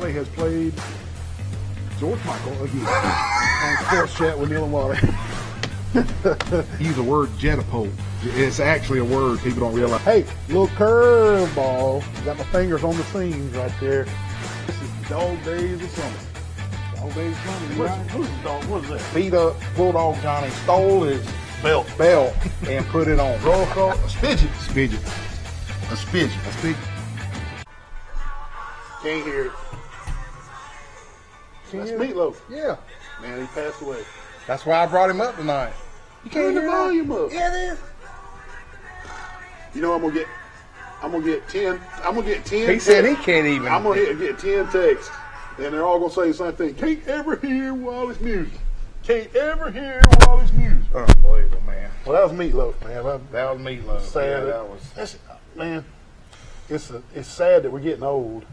Wally has played George Michael again on Sports Chat with Neal and Wally. Use the word jetapult. It's actually a word people don't realize. Hey, little curveball. Got my fingers on the seams right there. This is Dog Days of Summer. Dog Days of Summer. Who's the dog? What is that? Beat up Bulldog Johnny stole his belt and put it on. Roll call. A spidget. Can't hear it. That's Meatloaf. Yeah. Man, he passed away. That's why I brought him up tonight. You Turn the volume up. Yeah, it is. You know I'm gonna get 10. I'm gonna get 10. He said he can't even. I'm gonna get 10 texts, and they're all gonna say the same thing. Can't ever hear Wally's music. Can't ever hear Wally's music. Unbelievable, man. Well, that was Meatloaf, man. That was Meatloaf. Sad. Yeah, Man. It's sad that we're getting old,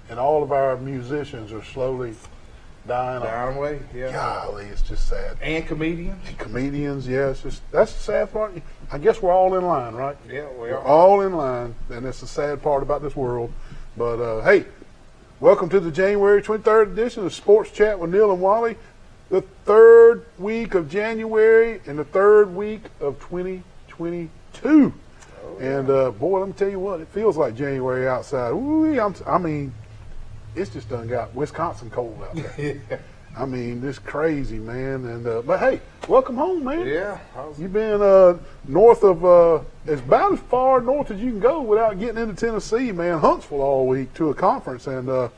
and all of our musicians are slowly dying away. Yeah. Golly, it's just sad. And comedians. Comedians, yeah. That's the sad part. I guess we're all in line, right? Yeah, we We're are. all in line, and that's the sad part about this world. But hey, welcome to the January 23rd edition of Sports Chat with Neal and Wally. The third week of January and the third week of 2022. And boy, let me tell you what, it feels like January outside. Ooh, I mean, it's just done got Wisconsin cold out there. Yeah. I mean, it's crazy, man. And but hey, welcome home, man. Yeah. You've been north of it's about as far north as you can go without getting into Tennessee, man. Huntsville all week to a conference, and I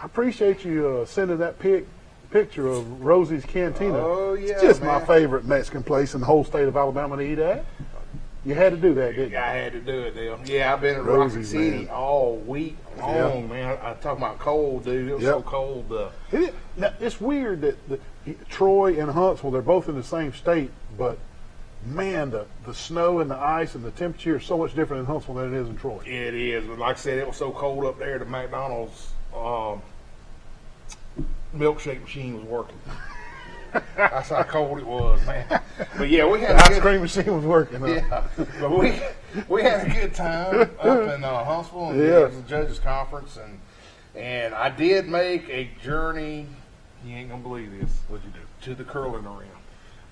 appreciate you sending that picture of Rosie's Cantina. Oh yeah, it's just man. my favorite Mexican place in the whole state of Alabama to eat at. You had to do that, didn't you? I had to do it, Dale. Yeah, I've been in Rosie, Rocket City man. all week long, man. I talk about cold, dude. It was so cold. Now, it's weird that Troy and Huntsville, they're both in the same state, but man, the snow and the ice and the temperature is so much different in Huntsville than it is in Troy. It is, but like I said, it was so cold up there. The McDonald's milkshake machine was working. That's how cold it was, man. But yeah, we had The ice cream machine was working. Huh? Yeah, but we had a good time up in Huntsville, and it was a judges conference, and I did make a journey. You ain't gonna believe this. What'd you do? To the curling arena,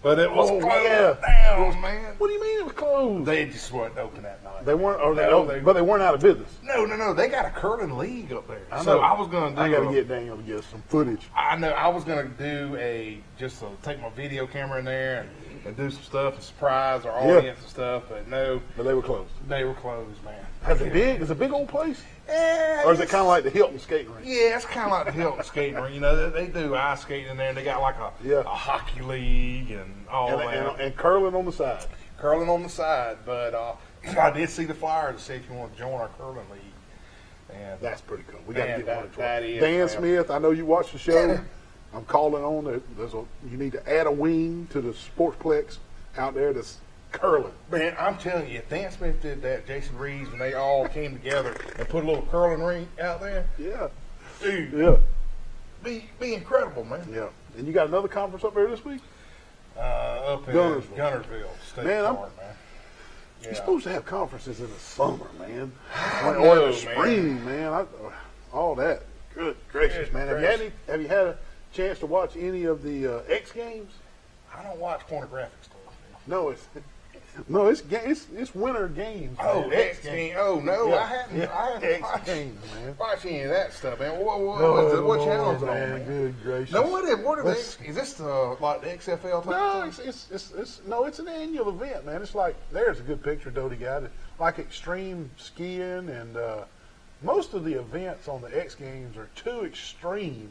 but it was closed yeah. down, man. What do you mean it was closed? They just weren't open that night. They weren't, but they weren't out of business. No. They got a curling league up there. I So know. I was gonna do. I got to get Daniel to get some footage. I know. I was gonna do take my video camera in there and do some stuff and surprise our audience and stuff, but no. But they were closed. They were closed, man. Is it big? Is it a big old place? Yeah, Or is it kind of like the Hilton skating rink? Yeah, it's kind of like the Hilton skating rink. You know, they do ice skating in there, and they got like a hockey league and all that. And curling on the side. Curling on the side, but I did see the flyer to see if you want to join our curling league. And That's pretty cool. We got to get one to that is, Dan man. Smith, I know you watch the show. I'm calling on. You need to add a wing to the Sportsplex out there that's curling. Man, I'm telling you, if Dan Smith did that, Jason Reeves, when they all came together and put a little curling rink out there, Yeah. dude, Yeah. be incredible, man. Yeah. And you got another conference up there this week? Up in Guntersville. State Man, Park, man. You're supposed to have conferences in the summer, man. I Or in know, the spring, man. All that. Good gracious, Good man. gracious. Have you had a chance to watch any of the X Games? I don't watch pornographic stuff. No, it's winter games. Oh, man. X Games. Oh no, Yeah. I haven't X watched, Games, man. watched any of that stuff, man. What Oh, channel is it on, man? man? Good gracious. No, what are they? Let's- Is this like the XFL type? No, thing? it's an annual event, man. It's like there's a good picture Doty got it. Like extreme skiing, and most of the events on the X Games are too extreme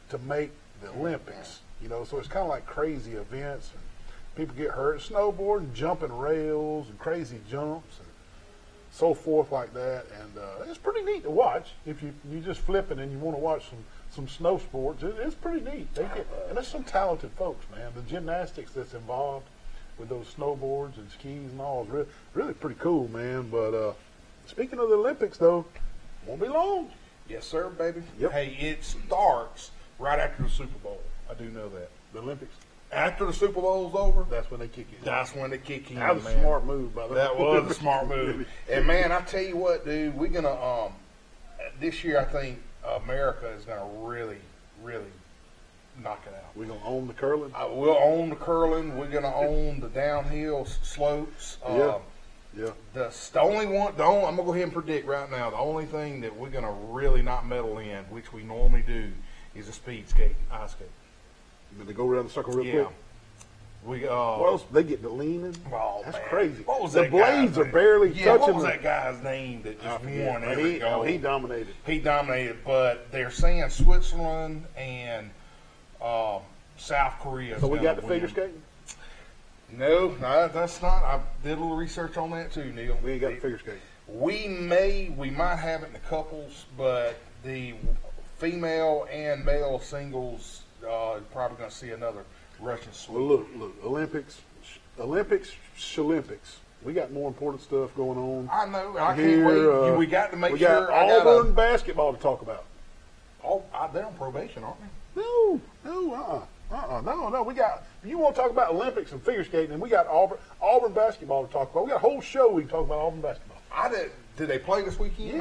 to make the Olympics. You know, so it's kind of like crazy events, and people get hurt, snowboarding, jumping rails, and crazy jumps, and so forth like that. And it's pretty neat to watch if you just flip it and you want to watch some snow sports. It's pretty neat. And there's some talented folks, man. The gymnastics that's involved with those snowboards and skis and all is really pretty cool, man. But speaking of the Olympics, though, won't be long. Yes, sir, baby. Yep. Hey, it starts right after the Super Bowl. I do know that. The Olympics. After the Super Bowl's over, That's when they kick in. that's when they kick in. That was a man. smart move, by the way. That was a smart move. And man, I tell you what, dude, we're gonna this year I think America is going to really, really knock it out. We're going to own the curling? We'll own the curling. We're going to own the downhill slopes. Yeah. The only one, I'm going to go ahead and predict right now, the only thing that we're going to really not meddle in, which we normally do, is a speed skate, ice skate. But they go around the circle real quick? Well, they get the leaning. Oh, that's man. crazy. What was the that blades guy's are barely name? touching. What was that guy's name that just won every goal? He dominated. He dominated, but they're saying Switzerland and South Korea. So we got the figure skating? No, that's not. I did a little research on that too, Neil. We ain't got the figure skating. We might have it in the couples, but the female and male singles probably going to see another Russian sweep. Well, look, Olympics, Olympics. We got more important stuff going on. I know. I can't wait. We got to make sure. We got Auburn basketball to talk about. Oh, they're on probation, aren't they? No. We got. You want to talk about Olympics and figure skating, and we got Auburn basketball to talk about. We got a whole show we can talk about Auburn basketball. Did they play this weekend?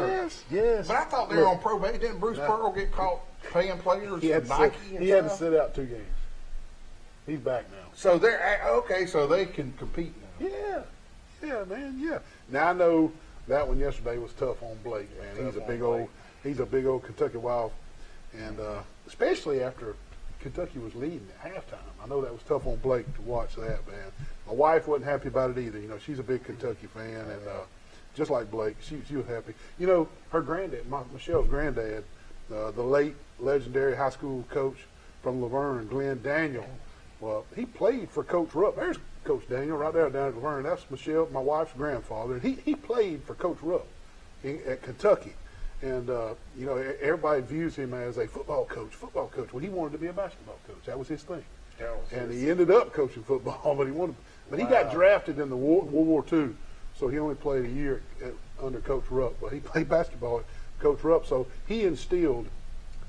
Yes. But I thought they were on probation. Didn't Bruce Pearl get caught paying players? He had to sit out 2 games. He's back now. So they're okay. So they can compete now. Yeah, man. Yeah. Now I know that one yesterday was tough on Blake, man. He's a big old Kentucky Wild, and especially after Kentucky was leading at halftime. I know that was tough on Blake to watch that, man. My wife wasn't happy about it either. You know, she's a big Kentucky fan, and just like Blake, she was happy. You know, her granddad, Michelle's granddad, the late legendary high school coach from Laverne, Glenn Daniel. Well, he played for Coach Rupp. There's Coach Daniel right there down at Laverne. That's Michelle, my wife's grandfather. And he played for Coach Rupp at Kentucky. And, you know, everybody views him as a football coach. Well, he wanted to be a basketball coach. That was his thing. And he ended up coaching football, but he got drafted in the World War II. So he only played a year under Coach Rupp. But he played basketball at Coach Rupp. So he instilled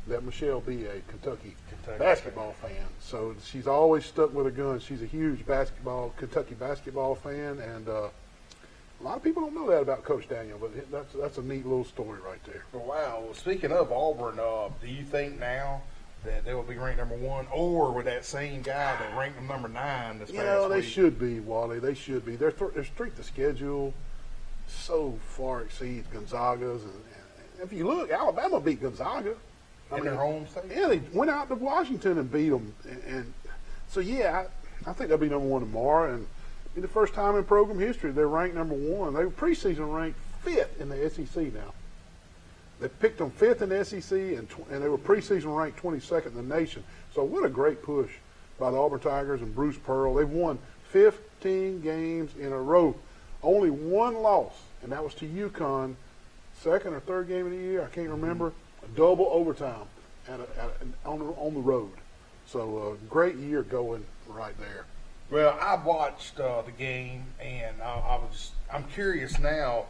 that Michelle be a Kentucky basketball fan. So she's always stuck with her guns. She's a huge Kentucky basketball fan, and a lot of people don't know that about Coach Daniel, but that's a neat little story right there. Wow. Well, speaking of Auburn, do you think now that they will be ranked number 1, or with that same guy that ranked them number 9 this past week? They should be, Wally. They should be. Their strength of schedule so far exceeds Gonzaga's, and if you look, Alabama beat Gonzaga. In their home state? Yeah, they went out to Washington and beat them. And so, I think they'll be number 1 tomorrow. And in the first time in program history, they're ranked number 1. They were preseason ranked 5th in the SEC now. They picked them 5th in the SEC, and they were preseason ranked 22nd in the nation. So what a great push by the Auburn Tigers and Bruce Pearl. They've won 15 games in a row. Only 1 loss, and that was to UConn, second or third game of the year, I can't remember. Double overtime on the road. So great year going right there. Well, I watched the game, and I'm curious now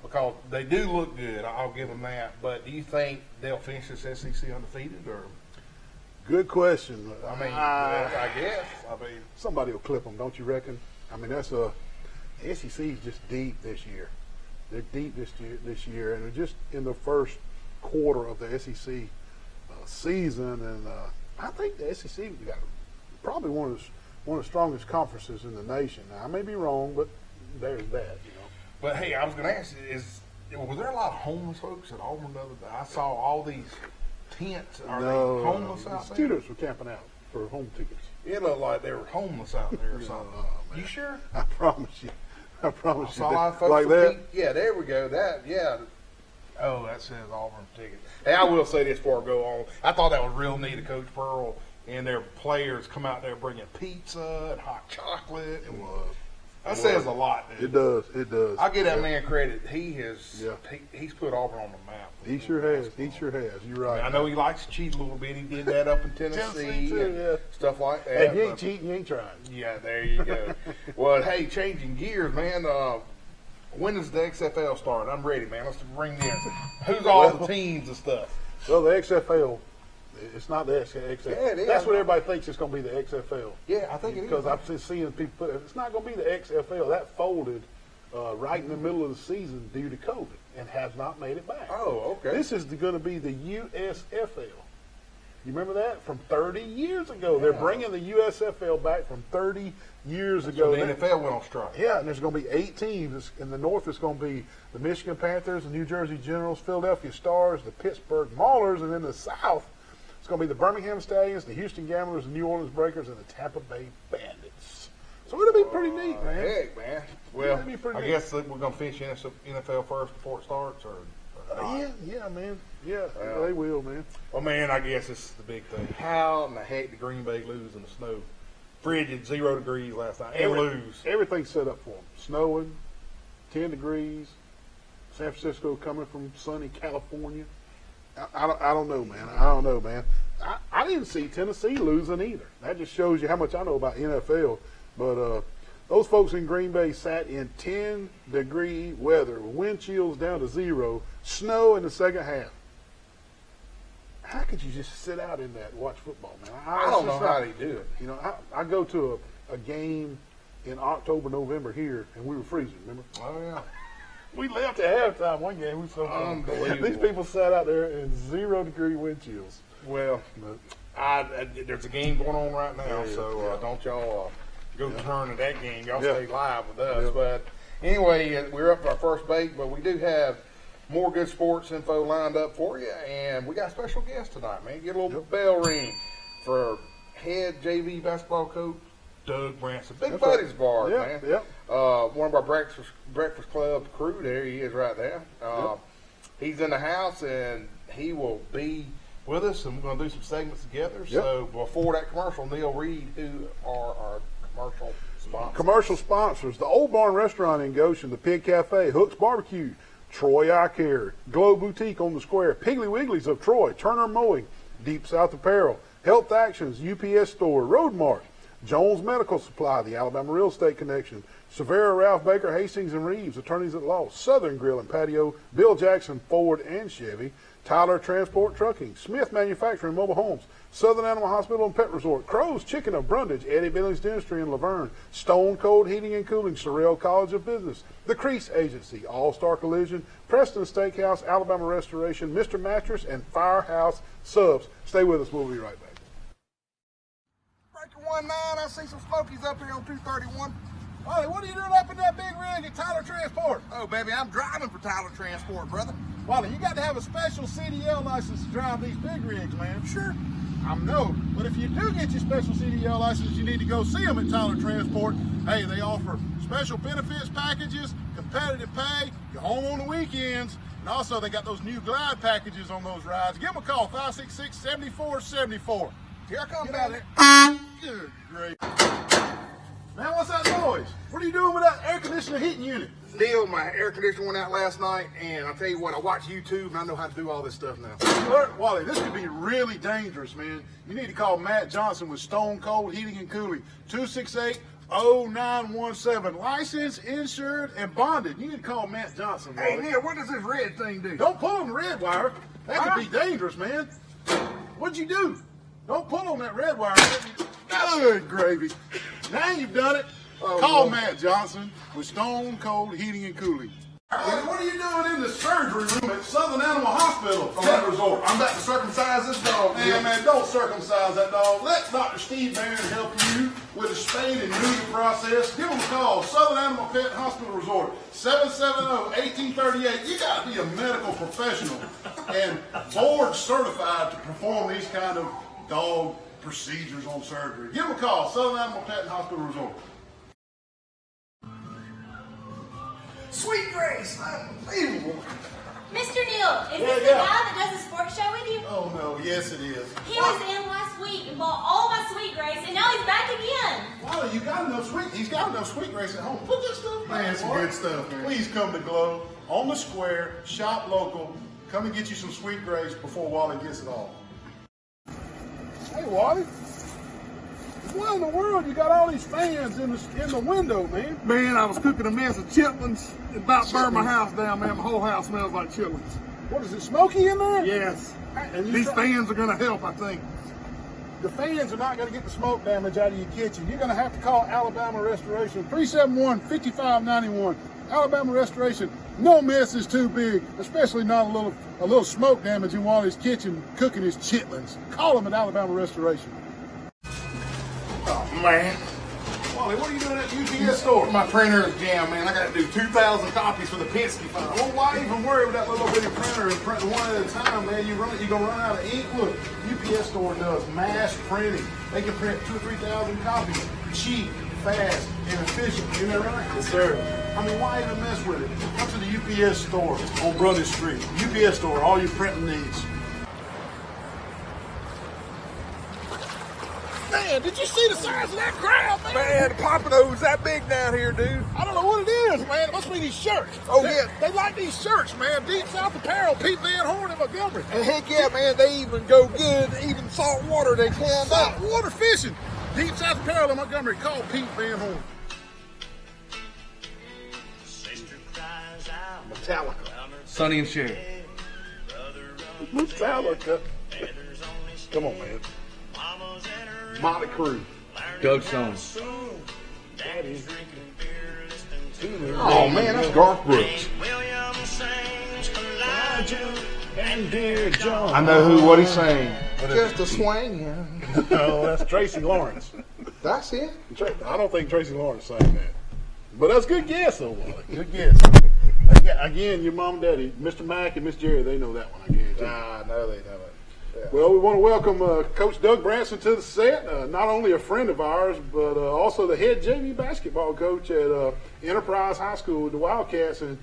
because they do look good. I'll give them that. But do you think they'll finish this SEC undefeated, or? Good question. I mean, I guess. Somebody will clip them, don't you reckon? I mean, the SEC is just deep this year. They're deep this year, and they're just in the first quarter of the SEC season, and I think the SEC got probably one of the strongest conferences in the nation. Now, I may be wrong, but there's that, you know. But hey, I was going to ask you: was there a lot of homeless folks at Auburn the other day? I saw all these tents. Are they homeless out there? Students were camping out for home tickets. It looked like they were homeless out there or something. You sure? I promise you. I saw a lot of folks like that. Yeah, there we go. Oh, that says Auburn ticket. Hey, I will say this before I go on. I thought that was real neat of Coach Pearl and their players come out there bringing pizza and hot chocolate. That says a lot, dude. It does. I'll give that man credit. He's put Auburn on the map. He sure has. You're right. I know he likes to cheat a little bit. He did that up in Tennessee and stuff like that. And if you ain't cheating, you ain't trying. Yeah, there you go. Well, hey, changing gears, man. When does the XFL start? I'm ready, man. Let's bring this. Who's all the teams and stuff? Well, the XFL, it's not the XFL. Yeah, it is. That's what everybody thinks it's going to be, the XFL. Yeah, I think it is. Because I've been seeing people put it. It's not going to be the XFL. That folded right in the middle of the season due to COVID and has not made it back. Oh, okay. This is going to be the USFL. You remember that? From 30 years ago. They're bringing the USFL back from 30 years ago. So the NFL went on strike. Yeah, and there's going to be 8 teams. In the North, it's going to be the Michigan Panthers, the New Jersey Generals, Philadelphia Stars, the Pittsburgh Maulers, and in the South, it's going to be the Birmingham Stallions, the Houston Gamblers, the New Orleans Breakers, and the Tampa Bay Bandits. So it'll be pretty neat, man. Heck, man. Well, It'll be pretty I neat. guess that we're going to finish NFL first before it starts, or not? Yeah, man. Yeah, they will, man. Well, man, I guess this is the big thing. How in the heck did Green Bay lose in the snow? Frigid, 0 degrees last night, and lose. Everything's set up for them. Snowing, 10 degrees, San Francisco coming from sunny California. I don't know, man. I didn't see Tennessee losing either. That just shows you how much I know about NFL. But those folks in Green Bay sat in 10-degree weather, wind chills down to 0, snow in the second half. How could you just sit out in that and watch football, man? I don't know how they do it. You know, I go to a game in October, November here, and we were freezing, remember? Oh, yeah. We left at halftime one game. We so unbelievable. These people sat out there in 0-degree wind chills. Well, there's a game going on right now, so don't y'all go turn to that game. Y'all stay live with us. But anyway, we're up to our first break, but we do have more good sports info lined up for you, and we got a special guest tonight, man. Get a little bell ring for head JV basketball coach Doug Branson. Big buddies of ours, man. Yep. One of our breakfast club crew. There he is, right there. He's in the house, and he will be with us, and we're going to do some segments together. So before that commercial, Neal, read who are our commercial sponsors. Commercial sponsors: the Old Barn Restaurant in Goshen, the Pig Cafe, Hook's Barbecue, Troy Eye Care, Glow Boutique on the Square, Piggly Wigglies of Troy, Turner Mowing, Deep South Apparel, Health Actions, UPS Store, Road Mart, Jones Medical Supply, the Alabama Real Estate Connection, Severa, Ralph Baker, Hastings and Reeves, Attorneys at Law, Southern Grill and Patio, Bill Jackson, Ford and Chevy, Tyler Transport Trucking, Smith Manufacturing Mobile Homes, Southern Animal Hospital and Pet Resort, Crow's Chicken of Brundage, Eddie Billings Dentistry in Laverne, Stone Cold Heating and Cooling, Sorrell College of Business, The Crease Agency, All-Star Collision, Preston Steakhouse, Alabama Restoration, Mr. Mattress, and Firehouse Subs. Stay with us. We'll be right back. Breaker 19, I see some smokies up here on 231. Ollie, what are you doing up in that big rig at Tyler Transport? Oh, baby, I'm driving for Tyler Transport, brother. Wally, you got to have a special CDL license to drive these big rigs, man. Sure. I know, but if you do get your special CDL license, you need to go see them at Tyler Transport. Hey, they offer special benefits packages, competitive pay, you're home on the weekends, and also they got those new glide packages on those rides. Give them a call, 566-7474. Here I come, down there. Good great. Man, what's that noise? What are you doing with that air conditioner heating unit? Neal, my air conditioner went out last night, and I'll tell you what, I watch YouTube, and I know how to do all this stuff now. Look, Wally, this could be really dangerous, man. You need to call Matt Johnson with Stone Cold Heating and Cooling, 268-0917. Licensed, insured, and bonded. You need to call Matt Johnson, Wally. Hey, Neal, what does this red thing do? Don't pull on the red wire. That could be dangerous, man. What'd you do? Don't pull on that red wire. Good gravy. Now you've done it. Call Matt Johnson with Stone Cold Heating and Cooling. Wally, what are you doing in the surgery room at Southern Animal Hospital Pet Resort? I'm about to circumcise this dog. Man, don't circumcise that dog. Let Dr. Steve Barron help you with the spaying and neuter process. Give him a call. Southern Animal Pet Hospital Resort, 770-1838. You got to be a medical professional and board certified to perform these kind of dog procedures on surgery. Give him a call. Southern Animal Pet Hospital Resort. Sweet Grace, unbelievable. Mr. Neal, is this the guy that does the sports show with you? Oh, no. Yes, it is. He was in last week and bought all my Sweet Grace, and now he's back again. Wally, you got enough sweet. He's got enough Sweet Grace at home. Put this stuff back. Man, it's some good stuff, man. Please come to Glow on the Square. Shop local. Come and get you some Sweet Grace before Wally gets it all. Hey, Wally. What in the world? You got all these fans in the window, man. Man, I was cooking a mess of chitlins. It about burned my house down, man. My whole house smells like chitlins. What is it, smoky in there? Yes. And These fans are going to help, I think. The fans are not going to get the smoke damage out of your kitchen. You're going to have to call Alabama Restoration, 371-5591. Alabama Restoration, no mess is too big, especially not a little smoke damage in Wally's kitchen cooking his chitlins. Call him at Alabama Restoration. Oh, man. Wally, what are you doing at the UPS store? My printer is jammed, man. I got to do 2,000 copies for the Penske file. Well, why even worry with that little bitty printer and print one at a time, man? You're going to run out of ink. Look, UPS store does mass printing. They can print 2,000 or 3,000 copies. Cheap, fast, and efficient. Isn't that right? Yes, sir. I mean, why even mess with it? Come to the UPS store on Brothers Street. UPS store, all your printing needs. Man, did you see the size of that crowd, man? Man, the Pompadour's that big down here, dude. I don't know what it is, man. It must be these shirts. Oh, They- yeah. They like these shirts, man. Deep South Apparel, Pete Van Horn and Montgomery. And heck yeah, man, they even go good, even salt water they climb Salt out. water fishing. Deep South Apparel in Montgomery. Call Pete Van Horn. Metallica. Sonny and Cher. Metallica. Come on, man. Motley Crue. Doug Jones. Oh, man, that's Garth Brooks. And Dear John. I know what he's saying. Just a swing. No, that's Tracy Lawrence. That's it. I don't think Tracy Lawrence sang that. But that's a good guess, though, Wally. Good guess. Again, your mom and daddy, Mr. Mack and Miss Jerry, they know that one, I guarantee. Nah, no, they know it. Yeah. Well, we want to welcome Coach Doug Branson to the set. Not only a friend of ours, but also the head JV basketball coach at Enterprise High School with the Wildcats, and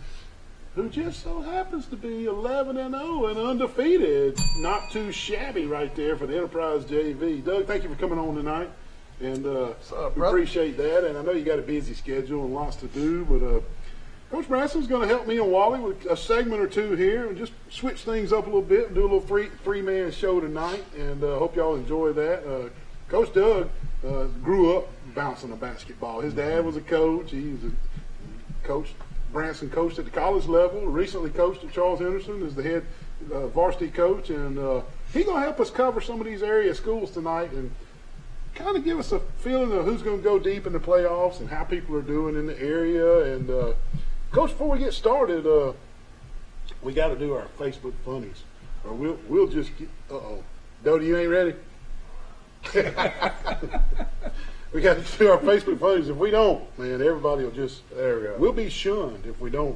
who just so happens to be 11-0 and undefeated. Not too shabby right there for the Enterprise JV. Doug, thank you for coming on tonight, and up, we brother? appreciate that. And I know you got a busy schedule and lots to do, but Coach Branson's going to help me and Wally with a segment or two here and just switch things up a little bit and do a little three-man show tonight, and hope y'all enjoy that. Coach Doug grew up bouncing a basketball. His dad was a coach. He was a coach. Branson coached at the college level, recently coached at Charles Henderson as the head varsity coach, and he's going to help us cover some of these area schools tonight and kind of give us a feeling of who's going to go deep in the playoffs and how people are doing in the area. And Coach, before we get started, we got to do our Facebook funnies, or we'll just get. Dodie, you ain't ready. We got to do our Facebook funnies. If we don't, man, everybody will just. There we go. We'll be shunned if we don't.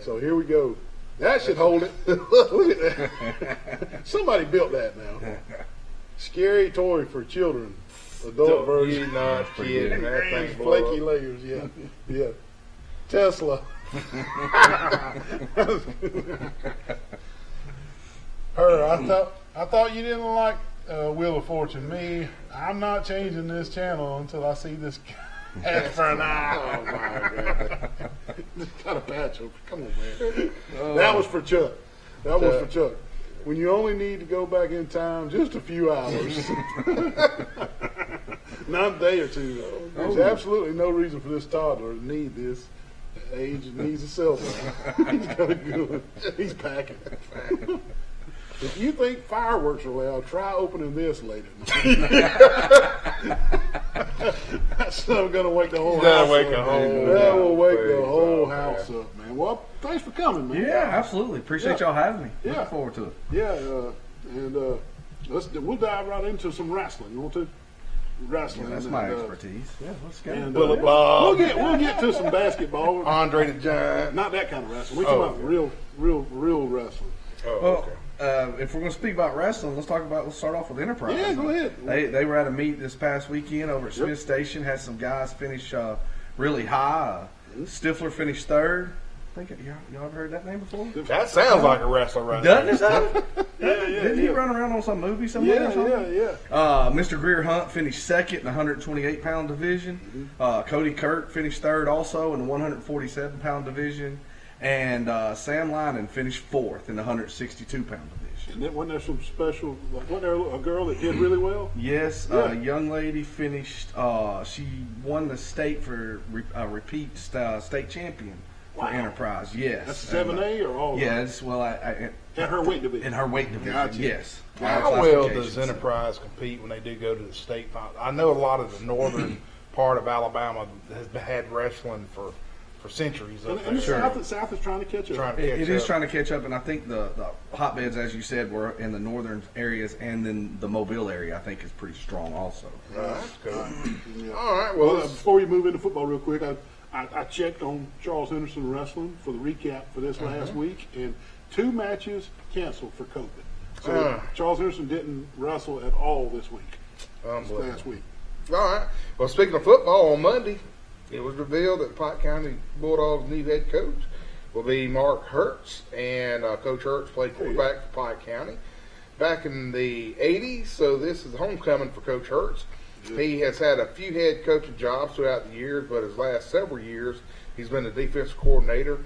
So here we go. That should hold it. Look at that. Somebody built that now. Scary toy for children. Adult version. You're not kidding. That thing's Flaky layers, yeah. Yeah. Tesla. I thought you didn't like Wheel of Fortune. Me, I'm not changing this channel until I see this ad for an eye. Oh my God. Just got a patch over. Come on, man. That was for Chuck. That was for Chuck. When you only need to go back in time just a few hours. Not a day or two. There's absolutely no reason for this toddler to need this. Age needs a cell phone. He's got a good one. He's packing. If you think fireworks are loud, try opening this later. That's not going to wake the whole house up. That will wake the whole house up, man. Well, thanks for coming, man. Yeah, absolutely. Appreciate y'all having me. Yeah. Looking forward to it. Yeah, and we'll dive right into some wrestling. You want to? Wrestling. That's my expertise. Yeah, let's go. And, Willie Bob. we'll get to some basketball. Andre the Giant. Not that kind of wrestling. We're talking about real wrestling. Well, if we're going to speak about wrestling, let's start off with Enterprise. Yeah, go ahead. They were at a meet this past weekend over at Smith Station. Had some guys finish really high. Stifler finished third. I think y'all ever heard that name before? That sounds like a wrestler right now. Doesn't it? Didn't he run around on some movie somewhere or something? Yeah. Mr. Greer Hunt finished second in the 128-pound division. Cody Kirk finished third also in the 147-pound division. And Sam Lynan finished fourth in the 162-pound division. And then wasn't there some special, wasn't there a girl that did really well? Yes, Yeah. a young lady finished, she won the state for repeat state champion for Enterprise, yes. That's 7A or all? Yes, well, In her weight division. in her weight division, Gotcha. yes. How well does Enterprise compete when they do go to the state final? I know a lot of the northern part of Alabama has had wrestling for for centuries. And up the there. South is trying to catch up. Trying to catch It is up. trying to catch up, and I think the hotbeds, as you said, were in the northern areas, and then the Mobile area, I think, is pretty strong also. That's cool. Yeah. All right. Well, Before we move into football real quick, I checked on Charles Henderson Wrestling for the recap for this last week, and 2 matches canceled for COVID. So Charles Henderson didn't wrestle at all this week. This last week. all right. Well, speaking of football, on Monday, it was revealed that the Pike County Bulldogs' new head coach will be Mark Hertz, and Coach Hertz played quarterback for Pike County back in the 80s, so this is homecoming for Coach Hertz. He has had a few head coaching jobs throughout the years, but his last several years, he's been the defensive coordinator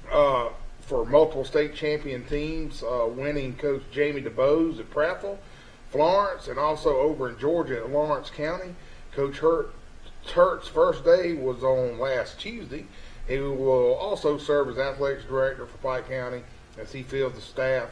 for multiple state champion teams, winning Coach Jamie DeBose at Prattville, Florence, and also over in Georgia at Lawrence County. Coach Hertz's first day was on last Tuesday. He will also serve as athletics director for Pike County. As he feels the staff,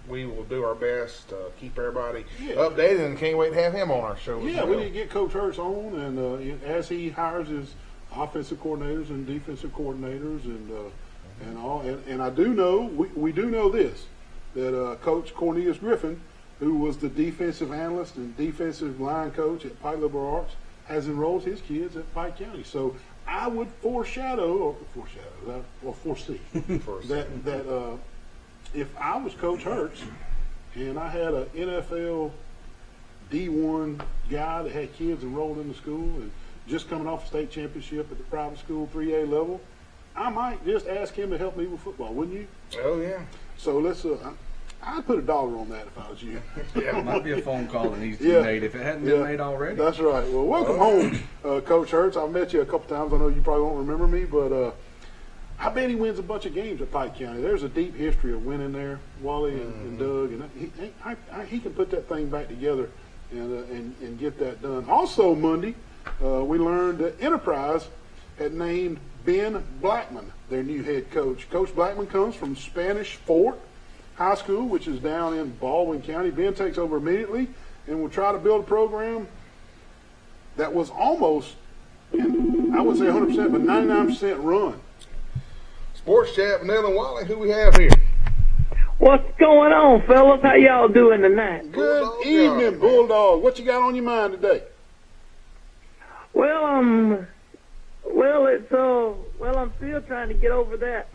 we will do our best to keep everybody updated, and can't wait to have him on our show. Yeah, as we well. need to get Coach Hertz on, and as he hires his offensive coordinators and defensive coordinators, and all, and I do know we do know this, that Coach Cornelius Griffin, who was the defensive analyst and defensive line coach at Pike Liberal Arts, has enrolled his kids at Pike County. So I would foresee that if I was Coach Hertz and I had an NFL D1 guy that had kids enrolled in the school and just coming off a state championship at the private school 3A level, I might just ask him to help me with football, wouldn't you? Oh, yeah. So let's. I'd put $1 on that if I was you. Yeah, it might be a phone call that needs to be made if it hadn't been made already. That's right. Well, welcome home, Coach Hertz. I've met you a couple times. I know you probably won't remember me, but I bet he wins a bunch of games at Pike County. There's a deep history of winning there, Wally and Doug, and he can put that thing back together and get that done. Also Monday, we learned that Enterprise had named Ben Blackman their new head coach. Coach Blackman comes from Spanish Fort High School, which is down in Baldwin County. Ben takes over immediately and will try to build a program that was almost, I wouldn't say 100%, but 99% run. Sports Chat with Neal and Wally. Who we have here? What's going on, fellas? How y'all doing tonight? Good Bulldog evening, John. Bulldog. What you got on your mind today? Well, I'm still trying to get over that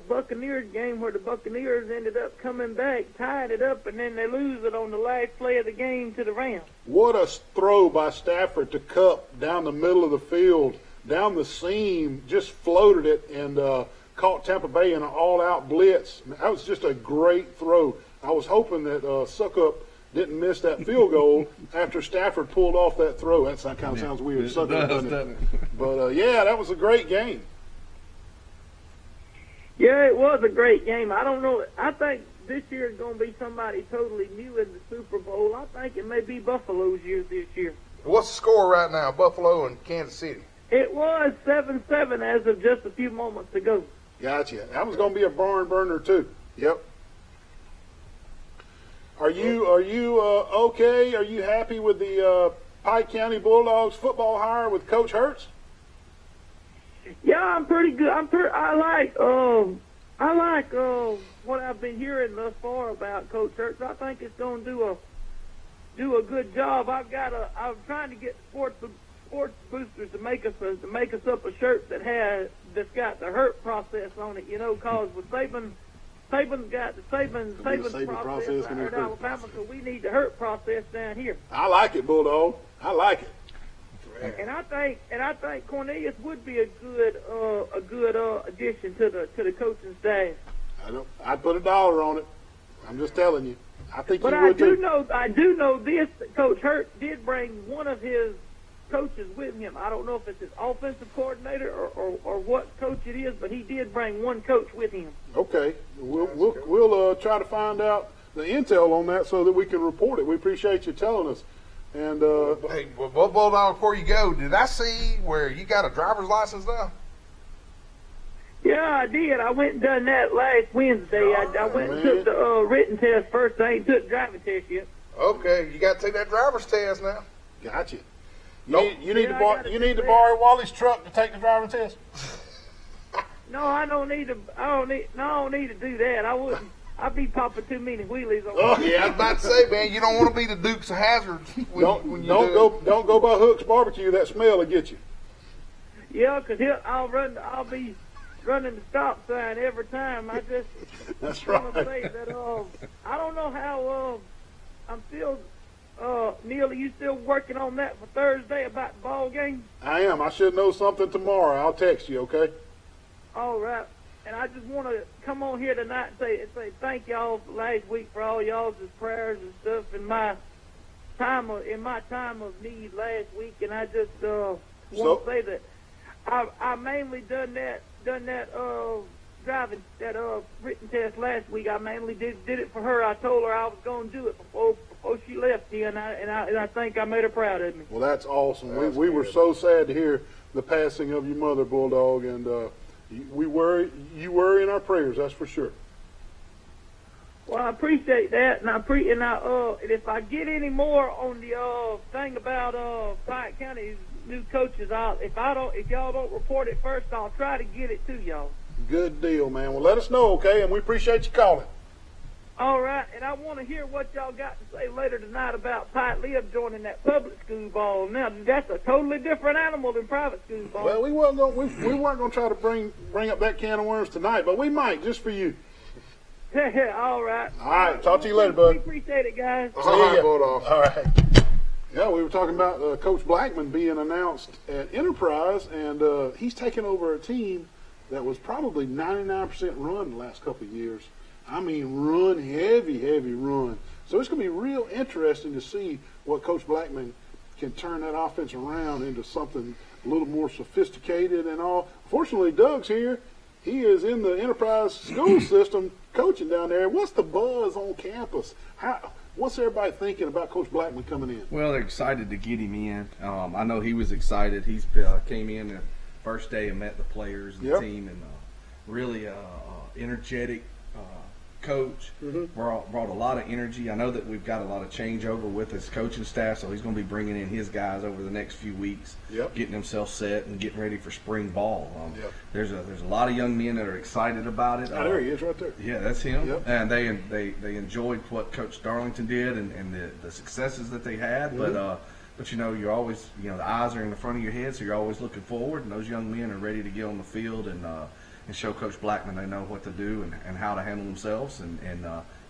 Buccaneers game where the Buccaneers ended up coming back, tied it up, and then they lose it on the last play of the game to the Rams. What a throw by Stafford to Cup down the middle of the field, down the seam, just floated it and caught Tampa Bay in an all-out blitz. That was just a great throw. I was hoping that Suckup didn't miss that field goal after Stafford pulled off that throw. That kind of sounds weird. Suckup, doesn't it? But, yeah, that was a great game. Yeah, it was a great game. I don't know. I think this year is going to be somebody totally new in the Super Bowl. I think it may be Buffalo's year this year. What's the score right now, Buffalo and Kansas City? It was 7-7 as of just a few moments ago. Gotcha. That was going to be a barn burner, too. Yep. Are you okay? Are you happy with the Pike County Bulldogs football hire with Coach Hertz? Yeah, I'm pretty good. I like what I've been hearing thus far about Coach Hertz. I think it's going to do a good job. I'm trying to get sports boosters to make us up a shirt that's got the Hurt process on it. You know, cause with Saban's got the Saban's process out in Alabama, so we need the Hurt process down here. I like it, Bulldog. I like it. And I think Cornelius would be a good addition to the coaching staff. I'd put $1 on it. I'm just telling you. I think But you I would do too. know this. Coach Hurt did bring one of his coaches with him. I don't know if it's his offensive coordinator or what coach it is, but he did bring one coach with him. Okay, we'll try to find out the intel on that so that we can report it. We appreciate you telling us. And Hey, well, Bulldog, before you go, did I see where you got a driver's license now? Yeah, I did. I went and done that last Wednesday. I went and took the written test first. I ain't took the driving test yet. Okay, you got to take that driver's test now. gotcha. You need Yeah, to borrow Wally's truck to take the driving test. No, I don't need to. I don't need to do that. I wouldn't. I'd be popping too many wheelies on. Oh yeah, I was about to say, man, you don't want to be the Dukes of Hazzard. Don't go by Hook's Barbecue. That smell will get you. Yeah, 'cause I'll be running the stop sign every time. I just That's want to right. say that I don't know how I'm still. Neal, are you still working on that for Thursday about the ball game? I am. I should know something tomorrow. I'll text you. Okay. All right. And I just want to come on here tonight and say thank y'all for last week for all y'all's prayers and stuff in my time of need last week. And I just want to say that I mainly done that driving that written test last week. I mainly did it for her. I told her I was going to do it before she left here, and I think I made her proud of me. Well, that's awesome. That's We were so sad to hear the passing of your mother, Bulldog, and you were in our prayers. That's for sure. Well, I appreciate that, and and if I get any more on the thing about Pike County's new coaches, if y'all don't report it first, I'll try to get it to y'all. Good deal, man. Well, let us know, okay? And we appreciate you calling. All right, and I want to hear what y'all got to say later tonight about Pike Lib joining that public school ball. Now, that's a totally different animal than private school ball. Well, we weren't going to try to bring up that can of worms tonight, but we might, just for you. All right. All right. Talk to you later, bud. We appreciate it, guys. All right, Bulldog. All right. Yeah, we were talking about Coach Blackman being announced at Enterprise, and he's taken over a team that was probably 99% run the last couple of years. I mean, run, heavy run. So it's going to be real interesting to see what Coach Blackman can turn that offense around into something a little more sophisticated and all. Fortunately, Doug's here. He is in the Enterprise school system coaching down there. What's the buzz on campus? What's everybody thinking about Coach Blackman coming in? Well, they're excited to get him in. I know he was excited. He's came in the first day and met the players and the team, and really energetic coach. Brought a lot of energy. I know that we've got a lot of changeover with his coaching staff, so he's going to be bringing in his guys over the next few weeks, getting himself set and getting ready for spring ball. There's a lot of young men that are excited about it. There he is, right there. Yeah, that's him. Yep. And they enjoyed what Coach Darlington did and the successes that they had. But you're always, the eyes are in the front of your head, so you're always looking forward. And those young men are ready to get on the field and show Coach Blackman they know what to do and how to handle themselves and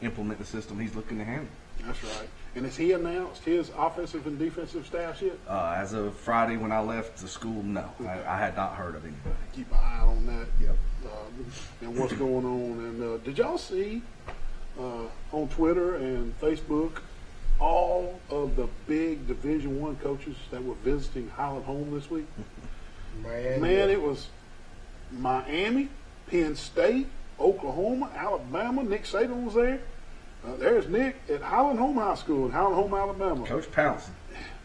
implement the system he's looking to handle. That's right. And has he announced his offensive and defensive staffs yet? As of Friday when I left the school, no. I had not heard of anybody. Keep an eye on that. Yep. And what's going on. And did y'all see on Twitter and Facebook all of the big Division I coaches that were visiting Highland Home this week? Man, it was Miami, Penn State, Oklahoma, Alabama. Nick Saban was there. There's Nick at Highland Home High School in Highland Home, Alabama. Coach Pouncey.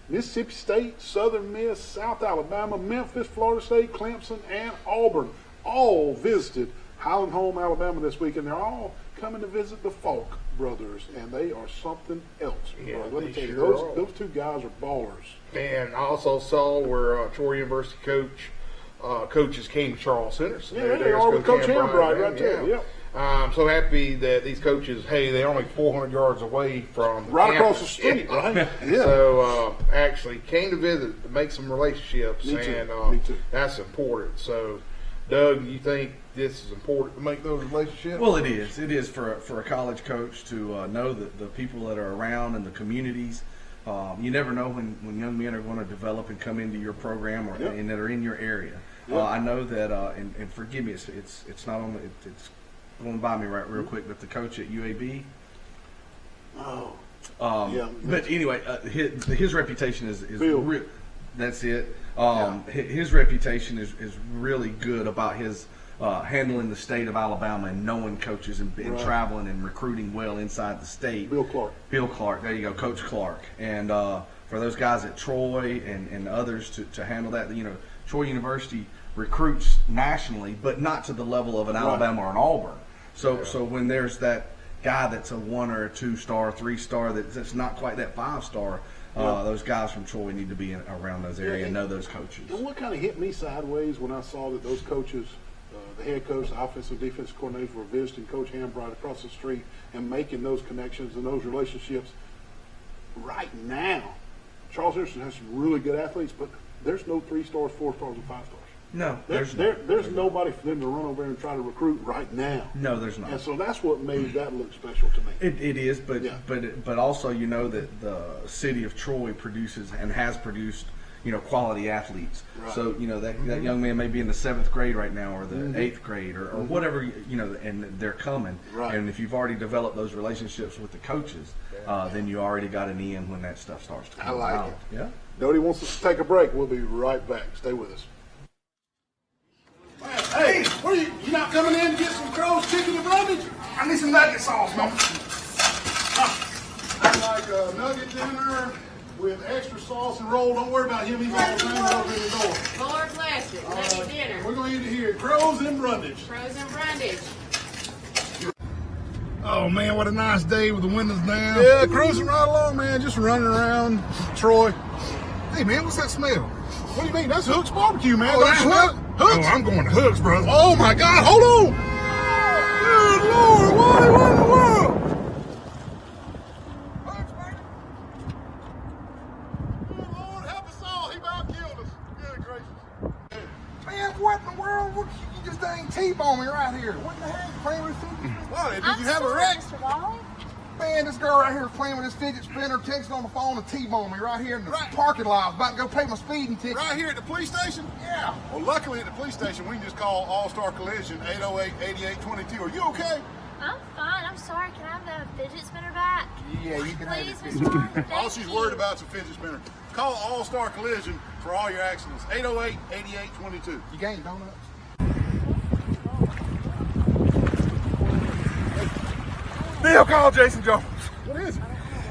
Mississippi State, Southern Miss, South Alabama, Memphis, Florida State, Clemson, and Auburn all visited Highland Home, Alabama this week, and they're all coming to visit the Falk brothers, and they are something else. Yeah, Let me they tell you, sure those two guys are ballers. And I also saw where Troy University coaches came to Charles Henderson. Yeah, they are with Coach Hambright right there. Yep. I'm so happy that these coaches, they're only 400 yards away from Right campus. across the street, right? Yeah. So actually came to visit to make some relationships, Me too. and Me too. that's important. So, Doug, you think this is important to make those relationships? Well, it is. It is for a college coach to know the people that are around and the communities. You never know when young men are going to develop and come into your program and that are in your area. I know that, and forgive me, it's not on. It's going by me real quick, but the coach at UAB. Yeah. But anyway, his reputation is Bill. real. That's it. His reputation is really good about his handling the state of Alabama and knowing coaches and traveling and recruiting well inside the state. Bill Clark. There you go, Coach Clark. And for those guys at Troy and others to handle that, Troy University recruits nationally, but not to the level of an Alabama or an Auburn. So when there's that guy that's a 1 or a 2 star, 3 star that's not quite that 5 star, Those guys from Troy need to be around those areas and know those coaches. And what kind of hit me sideways when I saw that those coaches, the head coach, the offensive and defensive coordinators were visiting Coach Hambright across the street and making those connections and those relationships. Right now, Charles Henderson has some really good athletes, but there's no 3 stars, 4 stars, and 5 stars. No, there's nobody for them to run over and try to recruit right now. No, there's not. And so that's what made that look special to me. It is, but also you know that the city of Troy produces and has produced quality athletes. Right. So that young man may be in the 7th grade right now or the 8th grade or whatever and they're coming. Right. And if you've already developed those relationships with the coaches, then you already got an in when that stuff starts to come out. It. Yeah. Doty wants us to take a break. We'll be right back. Stay with us. Hey, what are you not coming in to get some Crow's chicken and brundage? I need some nugget sauce, man. I'd like a nugget dinner with extra sauce and roll. Don't worry about him. He's all the time over in the door. Lord bless it. Nugget dinner. We're going to eat it here. Crow's and brundage. Crows and brundage. Oh, man, what a nice day with the windows down. Yeah, cruising right along, man. Just running around Troy. Hey, man, what's that smell? What do you mean? That's Hook's Barbecue, man. Oh, that's Hooks. Oh, I'm going to Hooks, brother. Oh, my God. Hold on. Good Lord. Wally, what in the world? Hooks, baby. Good Lord, help us all. He about killed us. Good gracious. Man, what in the world? You just dang T-bone me right here. What the heck? Playing with fidget? Wally, did you have a wreck? Mr. Wally. Man, this girl right here playing with this fidget spinner, texting on the phone and T-bone me right here in the parking lot. I was about to go pay my speeding ticket. Right here at the police station? Yeah. Well, luckily at the police station, we can just call All-Star Collision 808-8822. Are you okay? I'm fine. I'm sorry. Can I have the fidget spinner back? Yeah, you can Please, have it. Mr. Wally. Thank All she's you. worried about is a fidget spinner. Call All-Star Collision for all your accidents. 808-8822. You gained donuts? Bill, call Jason Jones. What is it?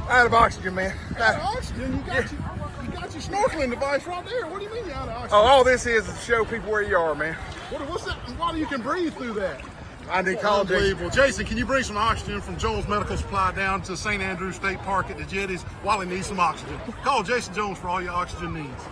Out of oxygen, man. Out of oxygen? You got your snorkeling device right there. What do you mean you're out of oxygen? Oh, all this is to show people where you are, man. What's that? Why you can breathe through that? I need to call Jason. Unbelievable. Jason, can you bring some oxygen from Jones Medical Supply down to St. Andrews State Park at the Jetties? Wally needs some oxygen. Call Jason Jones for all your oxygen needs.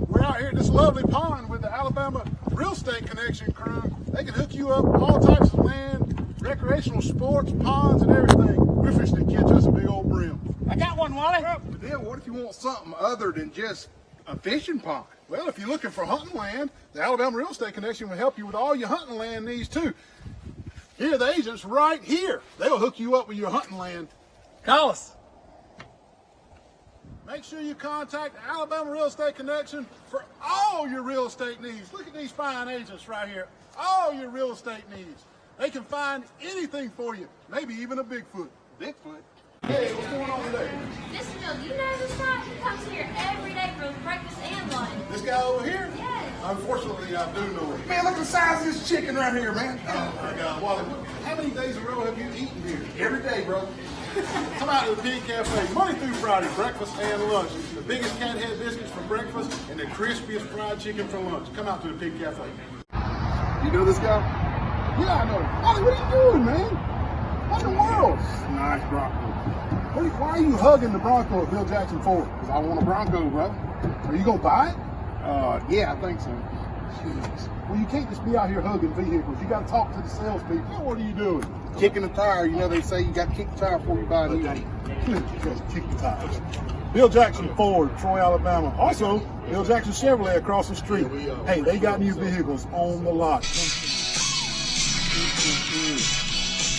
We're out here at this lovely pond with the Alabama Real Estate Connection crew. They can hook you up with all types of land, recreational sports, ponds, and everything. We're fishing to catch us a big old brim. I got one, Wally. But then what if you want something other than just a fishing pond? Well, if you're looking for hunting land, the Alabama Real Estate Connection will help you with all your hunting land needs too. Here are the agents right here. They'll hook you up with your hunting land. Call us. Make sure you contact the Alabama Real Estate Connection for all your real estate needs. Look at these fine agents right here. All your real estate needs. They can find anything for you, maybe even a Bigfoot. Bigfoot? Hey, what's going on today? Mr. Bill, do you know this guy? He comes here every day for breakfast and lunch. This guy over here? Yes. Unfortunately, I do know him. Man, look at the size of this chicken right here, man. Oh my God, Wally, how many days in a row have you eaten here? Every day, bro. Come out to the Pig Cafe Monday through Friday, breakfast and lunch. The biggest cat head biscuits for breakfast and the crispiest fried chicken for lunch. Come out to the Pig Cafe. You know this guy? Yeah, I know. Wally, what are you doing, man? What in the world? Nice Bronco. Why are you hugging the Bronco at Bill Jackson Ford? Because I want a Bronco, bro. Are you going to buy it? Yeah, I think so. Jeez. Well, you can't just be out here hugging vehicles. You got to talk to the salespeople. What are you doing? Kicking the tire, you know they say you got to kick the tire before you buy a new one. Just kick the tires. Bill Jackson Ford, Troy, Alabama. Also, Bill Jackson Chevrolet across the street. Hey, they got new vehicles on the lot.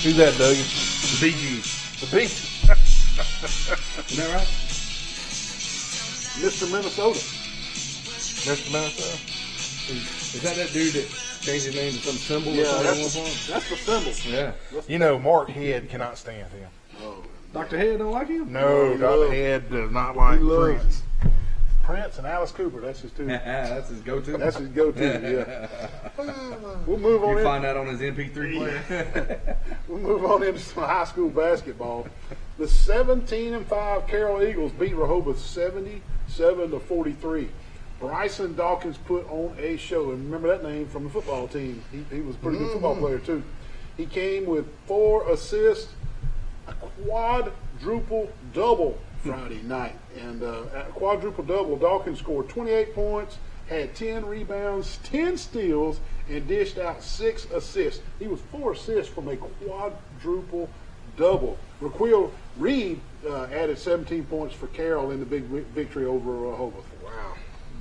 Who's that, Dougie? The BGs. The beach. Isn't that right? Mr. Minnesota. Mr. Minnesota. Is that dude that changed his name to some symbol or Yeah, something at one that's point? that's the symbol. Yeah. You know, Mark Head cannot stand him. Dr. Head don't like him? No, Dr. Head does not like He loves Prince. Prince and Alice Cooper. That's his two. That's his go-to. That's his go-to. Yeah. We'll move on You in. find that on his MP3 player. We'll move on into some high school basketball. The 17-5 Carroll Eagles beat Rehoboth 77-43. Bryson Dawkins put on a show, and remember that name from the football team. He was a pretty good football player too. He came with 4 assists, a quadruple double Friday night. And at a quadruple double, Dawkins scored 28 points, had 10 rebounds, 10 steals, and dished out 6 assists. He was 4 assists from a quadruple double. Raquel Reed added 17 points for Carroll in the big victory over Rehoboth. Wow.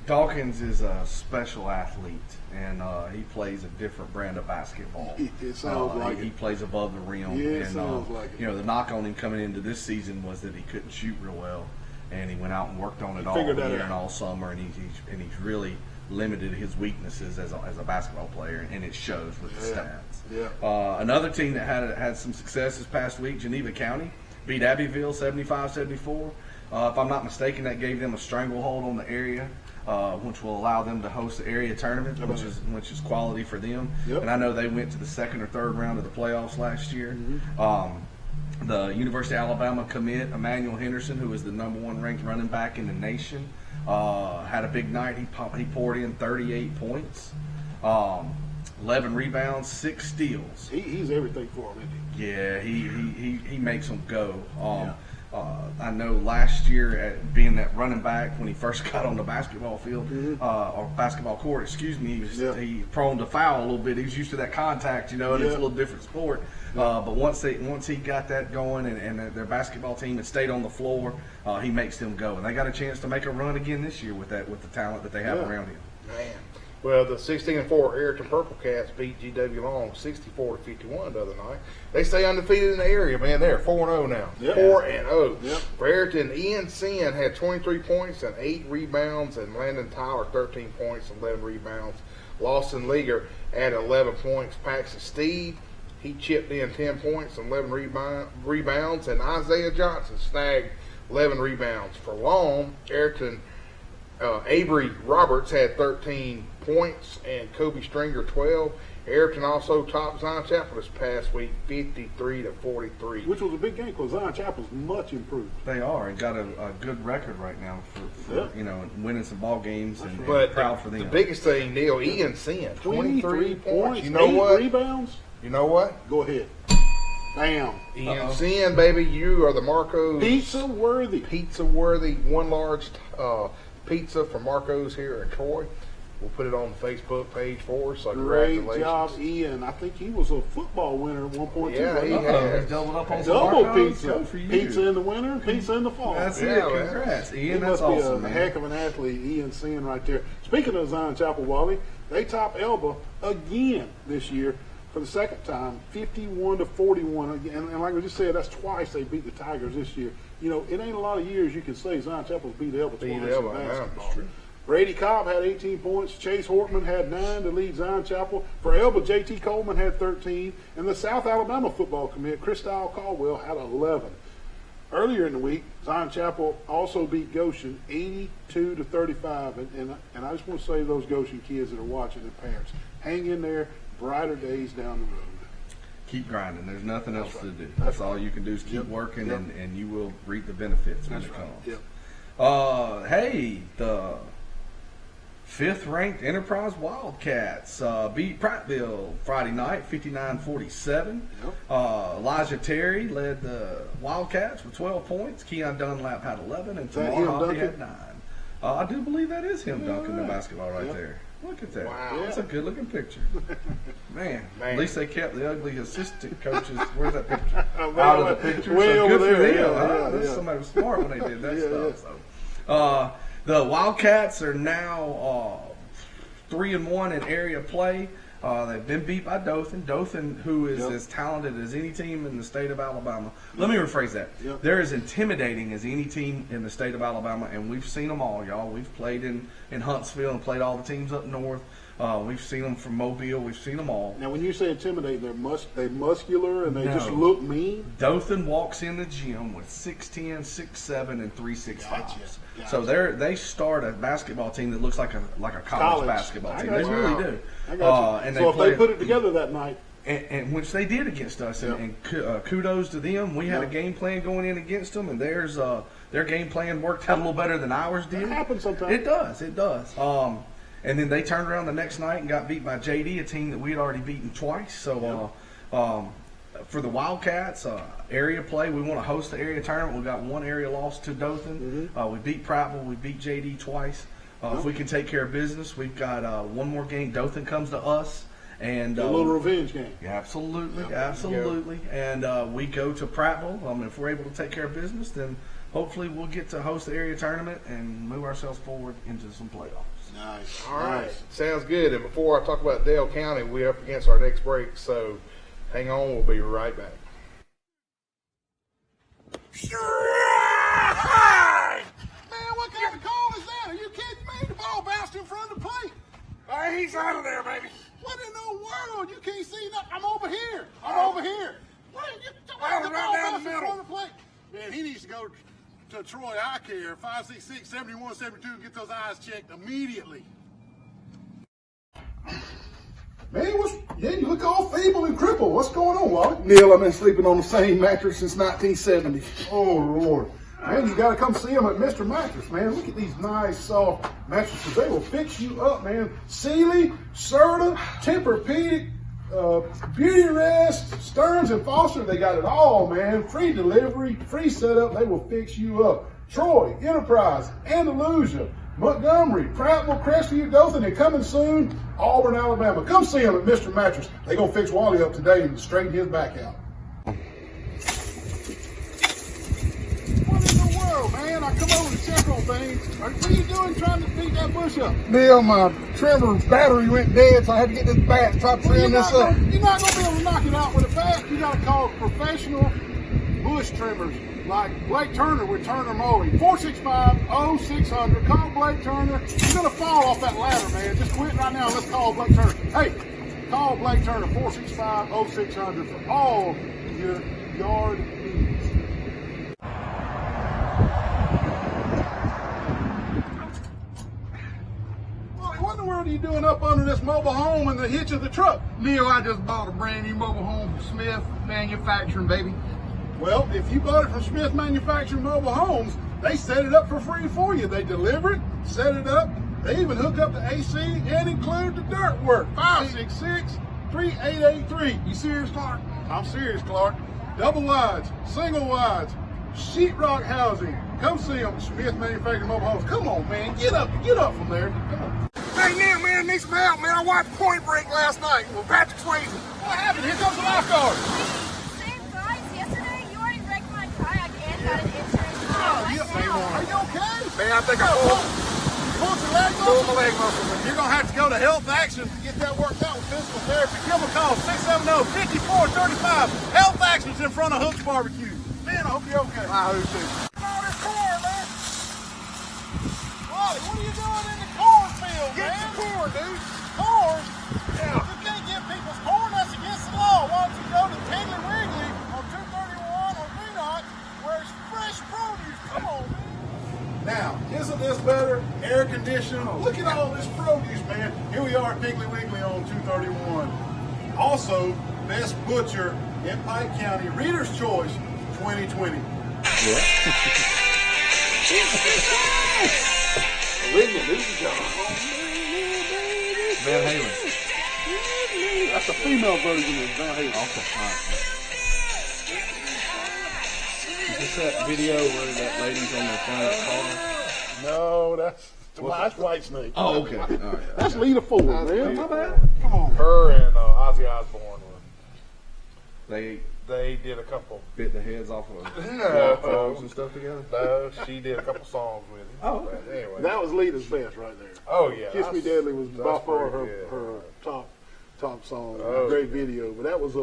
Dawkins is a special athlete, and he plays a different brand of basketball. It sounds like he it. plays above the rim. Yeah, it and, sounds like it. You know, the knock on him coming into this season was that he couldn't shoot real well, and he went out and worked on it all figured that year out. and all summer, and he's really limited his weaknesses as a basketball player, and it shows with the stats. Yeah. Another team that had some success this past week, Geneva County, beat Abbeville 75-74. If I'm not mistaken, that gave them a stranglehold on the area, which will allow them to host the area tournament, which is quality for them. Yep. And I know they went to the second or third round of the playoffs last year. The University of Alabama commit, Emanuel Henderson, who is the #1 ranked running back in the nation, had a big night. He poured in 38 points, 11 rebounds, 6 steals. He's everything for him, isn't he? Yeah, he makes them go. I know last year, at being that running back when he first got on the basketball field or basketball court, he prone to foul a little bit. He was used to that contact, and it's a little different sport. But once he got that going and their basketball team had stayed on the floor, he makes them go, and they got a chance to make a run again this year with the talent that they have around him. Man. Well, the 16-4 Ayrton Purple Cats beat GW Long 64-51 the other night. They stay undefeated in the area, man. They're 4-0 now. Yep. 4-0. Yep. For Ayrton, Ian Sin had 23 points and 8 rebounds, and Landon Tyler 13 points and 11 rebounds. Lawson Leaguer added 11 points. Paxton Steve, he chipped in 10 points and 11 rebounds, and Isaiah Johnson snagged 11 rebounds. For Long, Ayrton Avery Roberts had 13 points and Kobe Stringer 12. Ayrton also topped Zion Chapel this past week, 53-43. Which was a big game because Zion Chapel's much improved. They are and got a good record right now for winning some ball games and But proud for them. the biggest thing, Neal, Ian Sin, 23 points. You know 8 what? rebounds? You know what? Go ahead. Bam. Ian Sin, baby, you are the Marco's Pizza worthy. one large pizza from Marco's here in Troy. We'll put it on the Facebook page for us. So Great congratulations. job, Ian. I think he was a football winner at one point Yeah, too. he wasn't has. He's doubled up on Double Marcos. pizza. Good for you. Pizza in the winter, pizza in the fall. That's Yeah, it. man. Congrats, He Ian. That's must be awesome, a man. heck of an athlete, Ian Sin right there. Speaking of Zion Chapel, Wally, they top Elba again this year for the second time, 51-41. And like I just said, that's twice they beat the Tigers this year. It ain't a lot of years you can say Zion Chapel's beat Elba twice in Elba, yeah, basketball. that's true. Brady Cobb had 18 points. Chase Hortman had 9 to lead Zion Chapel. For Elba, J.T. Coleman had 13. And the South Alabama football commit, Christyle Caldwell, had 11. Earlier in the week, Zion Chapel also beat Goshen 82-35. And I just want to say to those Goshen kids that are watching and parents, hang in there, brighter days down the road. Keep grinding. There's nothing else to do. That's all you can do is keep working, and you will reap the benefits when it comes. Yep. Hey, the 5th-ranked Enterprise Wildcats beat Prattville Friday night, 59-47. Yep. Elijah Terry led the Wildcats with 12 points. Keon Dunlap had 11, and that Tamar him, Hoppy Duncan? had 9. I do believe that is him dunking the right. basketball right Yep. there. Look at that. Wow. That's a good-looking picture. Man, Man. at least they kept the ugly assistant coaches. Where's that picture? Way Out of the over- picture. way So over good for there. them. Yeah, huh? yeah. Somebody was smart when they did that Yeah, stuff. So, the Wildcats are now 3-1 in area play. They've been beat by Dothan. Dothan, who is as talented as any team in the state of Alabama. Let me rephrase that. Yep. They're as intimidating as any team in the state of Alabama, and we've seen them all, y'all. We've played in Huntsville and played all the teams up north. We've seen them from Mobile. We've seen them all. Now, when you say intimidate, they're muscular and they No. just look mean. Dothan walks in the gym with 6'10", 6'7", and 3'6". Gotcha. So they start a basketball team that looks like a college basketball I team. got They you. really do. I got you. And So if play they put it together that night, and which they did against us, and kudos to them. We had a game plan going in against them, and their game plan worked out a little better than ours did. it happens sometimes. It does. And then they turned around the next night and got beat by JD, a team that we had already beaten twice. So for the Wildcats, area play, we want to host the area tournament. We've got one area loss to Dothan. We beat Prattville. We beat JD twice. If we can take care of business, we've got one more game. Dothan comes to us. And a little revenge game. Absolutely, absolutely. And we go to Prattville. If we're able to take care of business, then hopefully we'll get to host the area tournament and move ourselves forward into some playoffs. Nice. All right. Sounds good. And before I talk about Dale County, we're up against our next break. So hang on. We'll be right back. Man, what kind of call is that? Are you kidding me? The ball bounced in front of the plate. He's out of there, baby. What in the world? You can't see nothing. I'm over here. What? The ball bounced in front of the plate. Man, he needs to go to Troy Eye Care, 566-7172, and get those eyes checked immediately. Man, you look all feeble and crippled. What's going on, Wally? Neal, I've been sleeping on the same mattress since 1970. Oh, Lord. Man, you got to come see them at Mr. Mattress, man. Look at these nice, soft mattresses. They will fix you up, man. Sealy, Serta, Tempur-Pedic, Beauty Rest, Stearns & Foster. They got it all, man. Free delivery, free setup. They will fix you up. Troy, Enterprise, Andalusia, Montgomery, Prattville, Crestview, Dothan, and coming soon, Auburn, Alabama. Come see them at Mr. Mattress. They going to fix Wally up today and straighten his back out. Man, I come over to check on things. What are you doing trying to beat that bush up? Neil, my trimmer battery went dead, so I had to get this bat to try to trim this up. You're not going to be able to knock it out with a bat. You got to call professional bush trimmers like Blake Turner with Turner Mowing. 465-0600. Call Blake Turner. You're going to fall off that ladder, man. Just quit right now. Let's call Blake Turner. Hey, call Blake Turner, 465-0600 for all your yard needs. What in the world are you doing up under this mobile home and the hitch of the truck? Neil, I just bought a brand new mobile home from Smith Manufacturing, baby. Well, if you bought it from Smith Manufacturing Mobile Homes, they set it up for free for you. They deliver it, set it up. They even hook up the AC and include the dirt work. 566-3883. You serious, Clark? I'm serious, Clark. Double wides, single wides, sheetrock housing. Come see them at Smith Manufacturing Mobile Homes. Come on, man. Get up from there. Come on. Hey, Neil, man, I need some help, man. I watched Point Break last night with Patrick Swayze. What happened? Here comes the lifeguard. Same price yesterday. You already wrecked my kayak and got an insurance right now. Are you okay? Man, I think I pulled Your leg muscle? my leg muscle. You're going to have to go to Health Action to get that worked out with physical therapy. Give them a call, 670-5435. Health Action's in front of Hook's Barbecue. Man, I hope you're okay. I hope too. Come on, this corn, man. Wally, what are you doing in the cornfield, Get man? some corn, dude. Corn? Yeah. You can't give people's corn. That's against the law. Why don't you go to Piggly Wiggly on 231 on Greenock where it's fresh produce? Come on, man. Now, isn't this better? Air conditioning. Look at all this produce, man. Here we are at Piggly Wiggly on 231. Also, best butcher in Pike County. Reader's Choice 2020. Van Halen. That's a female version of Van Halen. Okay, all right. Is this that video where that lady's on the front of the car? No, that's White Snake. Oh, okay. All right. That's Lita Ford, man. My bad. Come on. Her and Ozzy Osbourne They did a couple. bit the heads off of No. frogs and stuff together. No, she did a couple songs with him. Oh, But anyway. That was Lita's best right there. Oh yeah. Kiss Me Deadly was by that's far pretty good. her top song. Oh, Great yeah. video. But that was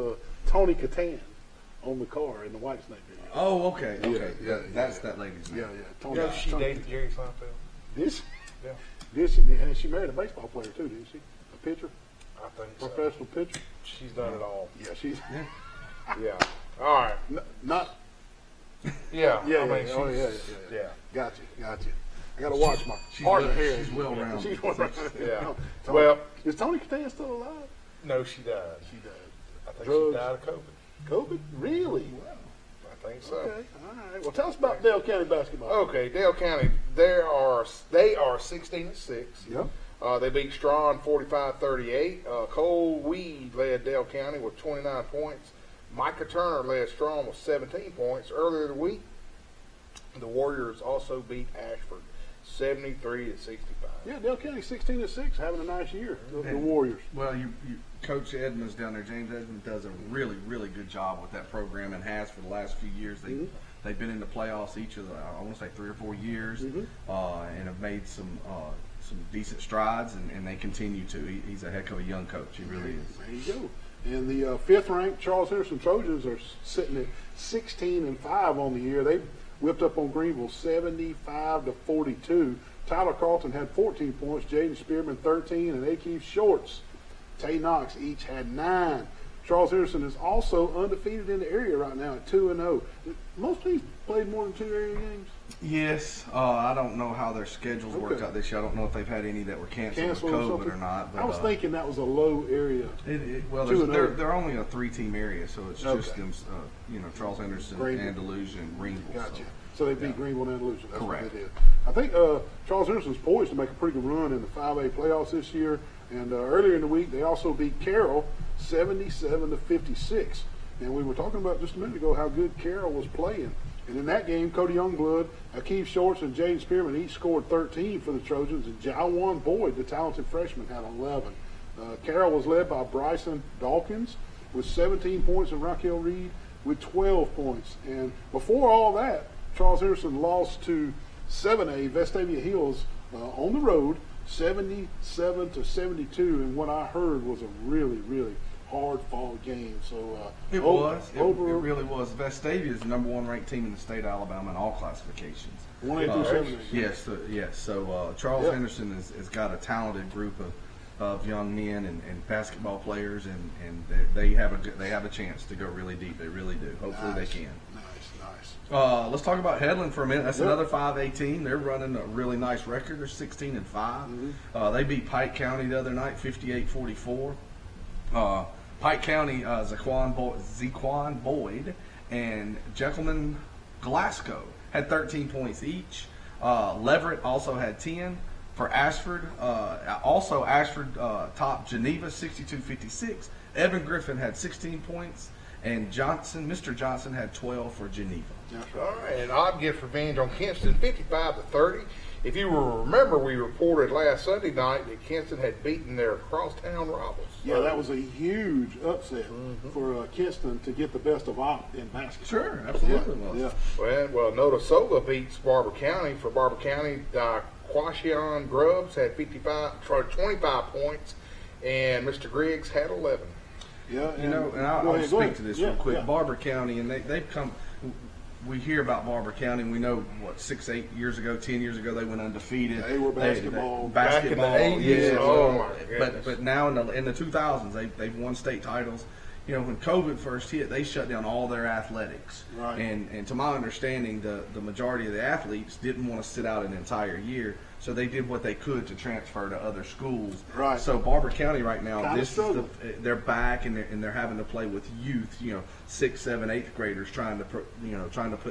Tony Catan on the car in the White Snake video. Oh, okay. Okay. Yeah, That's that lady's name. Yeah. Tony. You know, she Tony- dated Jerry Seinfeld. Did she? Yeah. Did she? And she married a baseball player too, didn't she? A pitcher, I think so. professional pitcher. She's done it all. Yeah, she's Yeah. All right. not. Yeah. Yeah, I mean, yeah, oh, she's- yeah. Yeah. Got you. I got to watch my partner here. She's well rounded. She's well Yeah. Tony, Well- is Tony Catan still alive? No, she died. She died. I think Drugs. she died of COVID. COVID? Really? I think so. Okay. All right. Well, tell us about Dale County basketball. Okay, Dale County. They are 16-6. Yep. They beat Strawn 45-38. Cole Weed led Dale County with 29 points. Micah Turner led strong with 17 points. Earlier in the week, the Warriors also beat Ashford 73-65. Yeah, Dale County 16-6, having a nice year. The Warriors. Well, Coach Edmonds down there, James Edmonds, does a really, really good job with that program and has for the last few years. They've been in the playoffs each of the, I want to say 3 or 4 years, and have made some decent strides, and they continue to. He's a heck of a young coach. He really is. There you go. And the 5th-ranked Charles Henderson Trojans are sitting at 16-5 on the year. They whipped up on Greenville 75-42. Tyler Carlton had 14 points, Jaden Spearman 13, and Akeem Shorts, Tay Knox each had 9. Charles Henderson is also undefeated in the area right now at 2-0. Most teams played more than 2 area games. Yes, I don't know how their schedules worked out this year. I don't know if they've had any that were canceled with COVID or not. But, I was thinking that was a low area. Well, they're only a 3-team area, so it's just them, Charles Henderson, Andalusia, and Greenville. Gotcha. So they beat Greenville and Andalusia. That's correct. What they did. I think Charles Henderson's poised to make a pretty good run in the 5A playoffs this year. And earlier in the week, they also beat Carroll 77-56. And we were talking about just a minute ago how good Carroll was playing. And in that game, Cody Youngblood, Akeem Shorts, and Jaden Spearman each scored 13 for the Trojans. And Jawan Boyd, the talented freshman, had 11. Carroll was led by Bryson Dawkins with 17 points and Raquel Reed with 12 points. And before all that, Charles Henderson lost to 7A Vestavia Hills on the road, 77-72, and what I heard was a really, really hard-fought game. So it really was. Vestavia is the #1 ranked team in the state of Alabama in all classifications. 1A through 7A. Yes. So Charles Henderson has got a talented group of young men and basketball players, and they have a chance to go really deep. They really do. Hopefully they can. Nice. Let's talk about Headland for a minute. That's another 5A team. They're running a really nice record. They're 16-5. They beat Pike County the other night, 58-44. Pike County, Zequan Boyd and Jekyllman Glasgow had 13 points each. Leverett also had 10. For Ashford, Ashford topped Geneva 62-56. Evan Griffin had 16 points, and Mr. Johnson had 12 for Geneva. All right, and Odd gets revenge on Kinston 55-30. If you will remember, we reported last Sunday night that Kinston had beaten their crosstown rivals. Yeah, that was a huge upset for Kinston to get the best of Opp in basketball. Sure, absolutely was. Yeah. Well, Notasoga beats Barber County. For Barber County, Quashion Grubbs had 25 points, and Mr. Griggs had 11. Yeah, and I'll speak to this real quick. Barber County, and they've come. We hear about Barber County, and we know 6, 8 years ago, 10 years ago, they went undefeated. They were basketball. Back in the 80s. Yeah. Oh my goodness. But now in the 2000s, they've won state titles. When COVID first hit, they shut down all their athletics. Right. And to my understanding, the majority of the athletes didn't want to sit out an entire year, so they did what they could to transfer to other schools. Right. So Barber County right now, Kinda they're back and they're having to play with youth, 6th, 7th, 8th graders trying to put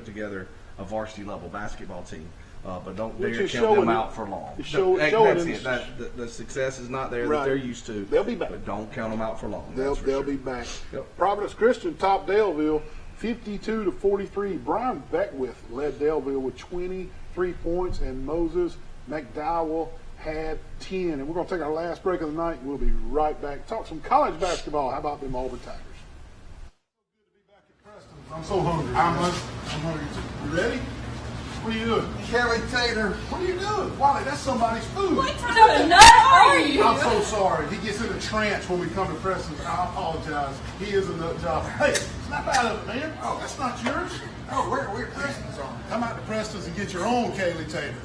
together a varsity level basketball team. But don't dare count them out for long. That's it. The success is not there that they're used to. They'll be back. But don't count them out for long. They'll be back. Yep. Providence Christian topped Daleville 52-43. Brian Beckwith led Daleville with 23 points, and Moses McDowell had 10. And we're going to take our last break of the night. We'll be right back. Talk some college basketball. How about them Auburn Tigers? I'm so hungry. I'm hungry too. You ready? What are you doing? Kelly Taylor. What are you doing? Wally, that's somebody's food. What kind of nut are you? I'm so sorry. He gets in a trance when we come to Preston's. I apologize. He is a nut job. Hey, snap out of it, man. Oh, that's not yours. Oh, we're Preston's on. Come out to Preston's and get your own Kaylee Taylor.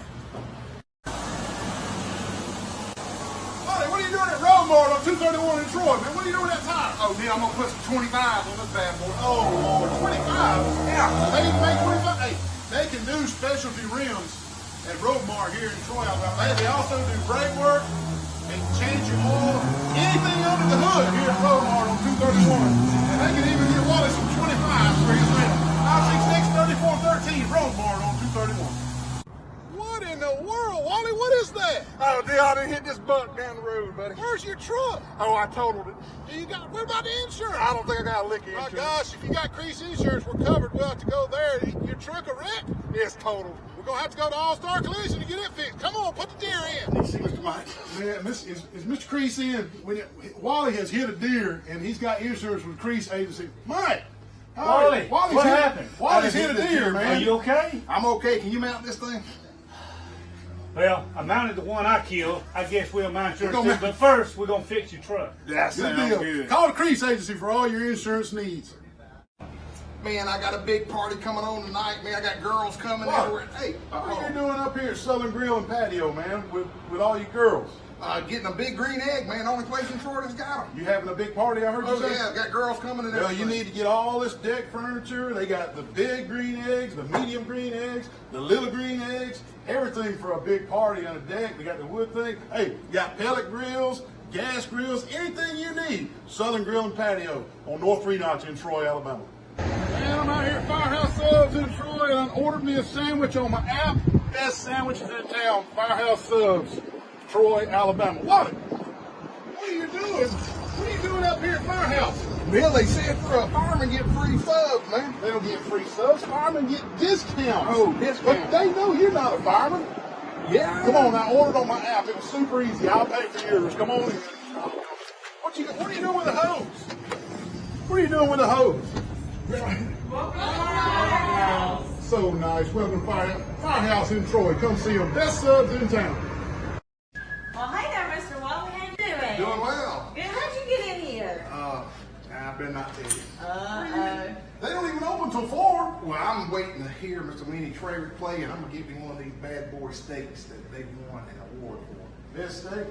Wally, what are you doing at Roadmart on 231 in Troy, man? What are you doing that time? Oh, Neal, I'm going to put some 25s on this bad boy. Oh, Lord, 25? Yeah. They can make 25? Hey, they can do specialty rims at Roadmart here in Troy, Alabama. They also do brake work and change your oil, anything under the hood here at Roadmart on 231. And they can even get Wally some 25s for his rim. 566-3413, Roadmart on 231. What in the world, Wally? Wally, what is that? Oh, Neal, I done hit this buck down the road, buddy. Where's your truck? Oh, I totaled it. What about the insurance? I don't think I got a lick of My insurance. gosh, if you got Crease Insurance, we're covered. We'll have to go there. Your truck a wreck? It's totaled. We're going to have to go to All-Star Collision to get it fixed. Come on, put the deer in. See, Mr. Mike. Man, is Mr. Crease in? Wally has hit a deer, and he's got insurance with Crease Agency. Mike! Wally, what happened? Wally's hit a deer, man. Are you okay? I'm okay. Can you mount this thing? Well, I mounted the one I killed. I guess we'll mount yours We're too. gonna- But first, we're going to fix your truck. That Good sounds deal. good. Call the Crease Agency for all your insurance needs. Man, I got a big party coming on tonight. Man, I got girls coming everywhere. Hey, What are you doing up here at Southern Grill and Patio, man, with all your girls? getting a big green egg, man. Only place in Florida's got them. You having a big party, I heard you Oh, say? yeah, got girls coming and Well, everything. you need to get all this deck furniture. They got the big green eggs, the medium green eggs, the little green eggs, everything for a big party on a deck. They got the wood thing. Hey, you got pellet grills, gas grills, anything you need. Southern Grill and Patio on North Three Notch in Troy, Alabama. Man, I'm out here at Firehouse Subs in Troy, and I ordered me a sandwich on my app. Best sandwiches in town, Firehouse Subs, Troy, Alabama. What are you doing? What are you doing up here at Firehouse? Well, they said for a fireman get free subs, man. They don't get free subs. Firemen get discounts. Oh, discounts. But they know you're not a fireman. Yeah. Come on, I ordered on my app. It was super easy. I'll pay for yours. Come on in. What are you doing with the hose? What are you doing with the hose? So nice. Welcome to Firehouse in Troy. Come see them. Best subs in town. Well, hey there, Mr. Wally. How you doing? Doing well. Good. How'd you get in here? I better not tell you. Uh-oh. They don't even open till 4. Well, I'm waiting to hear Mr. Winnie Traver play, and I'm going to give him one of these bad boy steaks that they won an award for. Best steak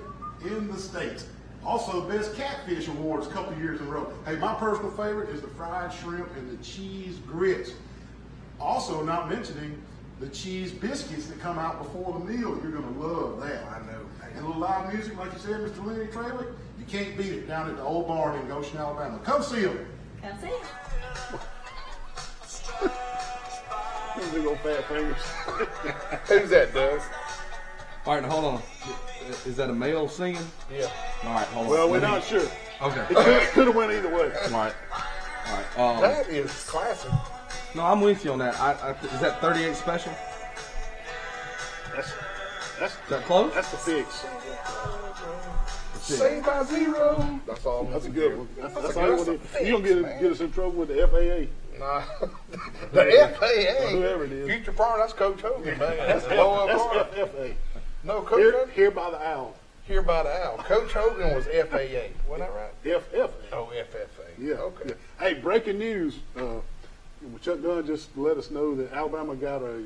in the state. Also, best catfish awards a couple years in a row. Hey, my personal favorite is the fried shrimp and the cheese grits. Also, not mentioning the cheese biscuits that come out before the meal. You're going to love that. I know. And a little live music, like you said, Mr. Lenny Traylor, you can't beat it down at the old barn in Goshen, Alabama. Come see them. Come see it. These big old fat fingers. Who's that, Doug? All right, now hold on. Is that a male singing? Yeah. All right, hold on. Well, we're Let me- not sure. Okay. It could have went either way. All right. All right. That is classic. No, I'm with you on that. Is that 38 special? That's Is that close? that's the fix. Saved by zero. That's all. That's a good one. That's a how you good want fix, to. You gonna get us in trouble with the FAA. Nah. The FAA. Whoever it is. Future Farm, that's Coach Hogan, man. That's low up That's FFA. No, Coach Hogan. Here by the owl. Here by the owl. Coach Hogan was FAA. Wasn't that right? FFA. Oh, FFA. Yeah. Okay. Yeah. Hey, breaking news. Chuck Dunn just let us know that Alabama got a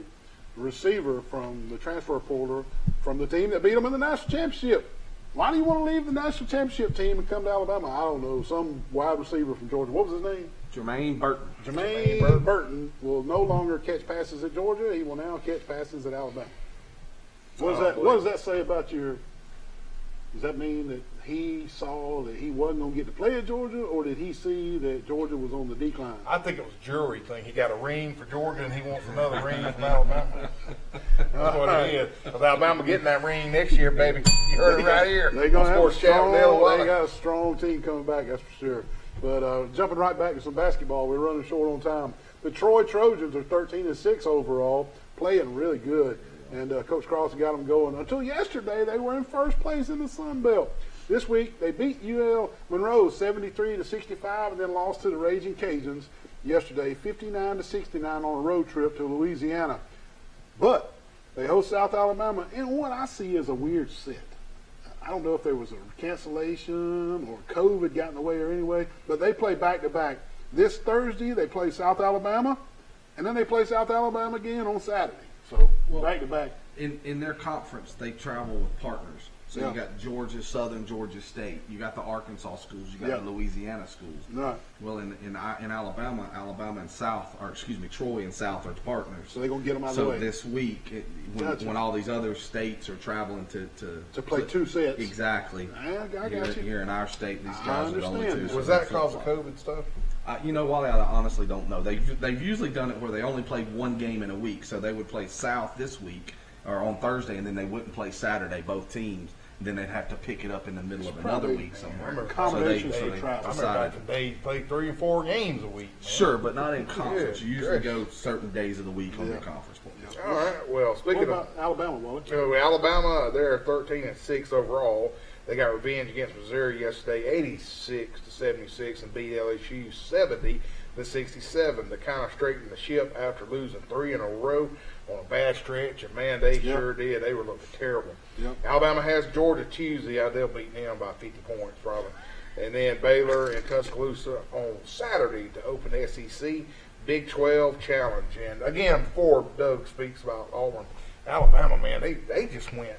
receiver from the transfer portal from the team that beat them in the national championship. Why do you want to leave the national championship team and come to Alabama? I don't know. Some wide receiver from Georgia. What was his name? Jermaine Burton. Jermaine Burton will no longer catch passes at Georgia. He will now catch passes at Alabama. What does that say about your? Does that mean that he saw that he wasn't going to get to play at Georgia, or did he see that Georgia was on the decline? I think it was a jewelry thing. He got a ring for Georgia, and he wants another ring from Alabama. That's what it is. With Alabama getting that ring next year, baby. You heard it right here. They're going to have Sports Chat with Neal and Wally. they got a strong team coming back, that's for sure. But jumping right back to some basketball, we're running short on time. The Troy Trojans are 13-6 overall, playing really good. And Coach Cross got them going. Until yesterday, they were in first place in the Sun Belt. This week, they beat UL Monroe 73-65 and then lost to the Raging Cajuns yesterday, 59-69 on a road trip to Louisiana. But they host South Alabama in what I see as a weird set. I don't know if there was a cancellation or COVID got in the way or anyway, but they play back-to-back. This Thursday, they play South Alabama, and then they play South Alabama again on Saturday. So, back-to-back. In their conference, they travel with partners. So Yeah. you got Georgia, Southern Georgia State. You got the Arkansas schools. You got Yeah. the Louisiana schools. Right. Well, in Alabama, and South, or excuse me, Troy and South are partners. So they're going to get them out of So the way. this week, Gotcha. when all these other states are traveling To play two sets. Exactly. I got here, you. here in our state, these I guys are the only two. understand. so Was that they because of flip-flop. COVID stuff? You know, Wally, I honestly don't know. They've usually done it where they only played one game in a week. So they would play South this week, or on Thursday, and then they wouldn't play Saturday, both teams. Then they'd have to pick it up in the middle of another week somewhere. Combinations for travel. They play 3 or 4 games a week. Man. Sure, but not in conference. Yeah, You usually go certain days of the week on your conference play. All right. Well, speaking What about Alabama, Wally? Alabama, they're 13-6 overall. They got revenge against Missouri yesterday, 86-76, and beat LSU 70-67. They kind of straightened the ship after losing 3 in a row on a bad stretch, and man, they sure did. They were looking terrible. Yep. Alabama has Georgia Tuesday. They'll beat them by 50 points probably. And then Baylor and Tuscaloosa on Saturday to open the SEC Big 12 Challenge. And again, before Doug speaks about Auburn, Alabama, man, they just went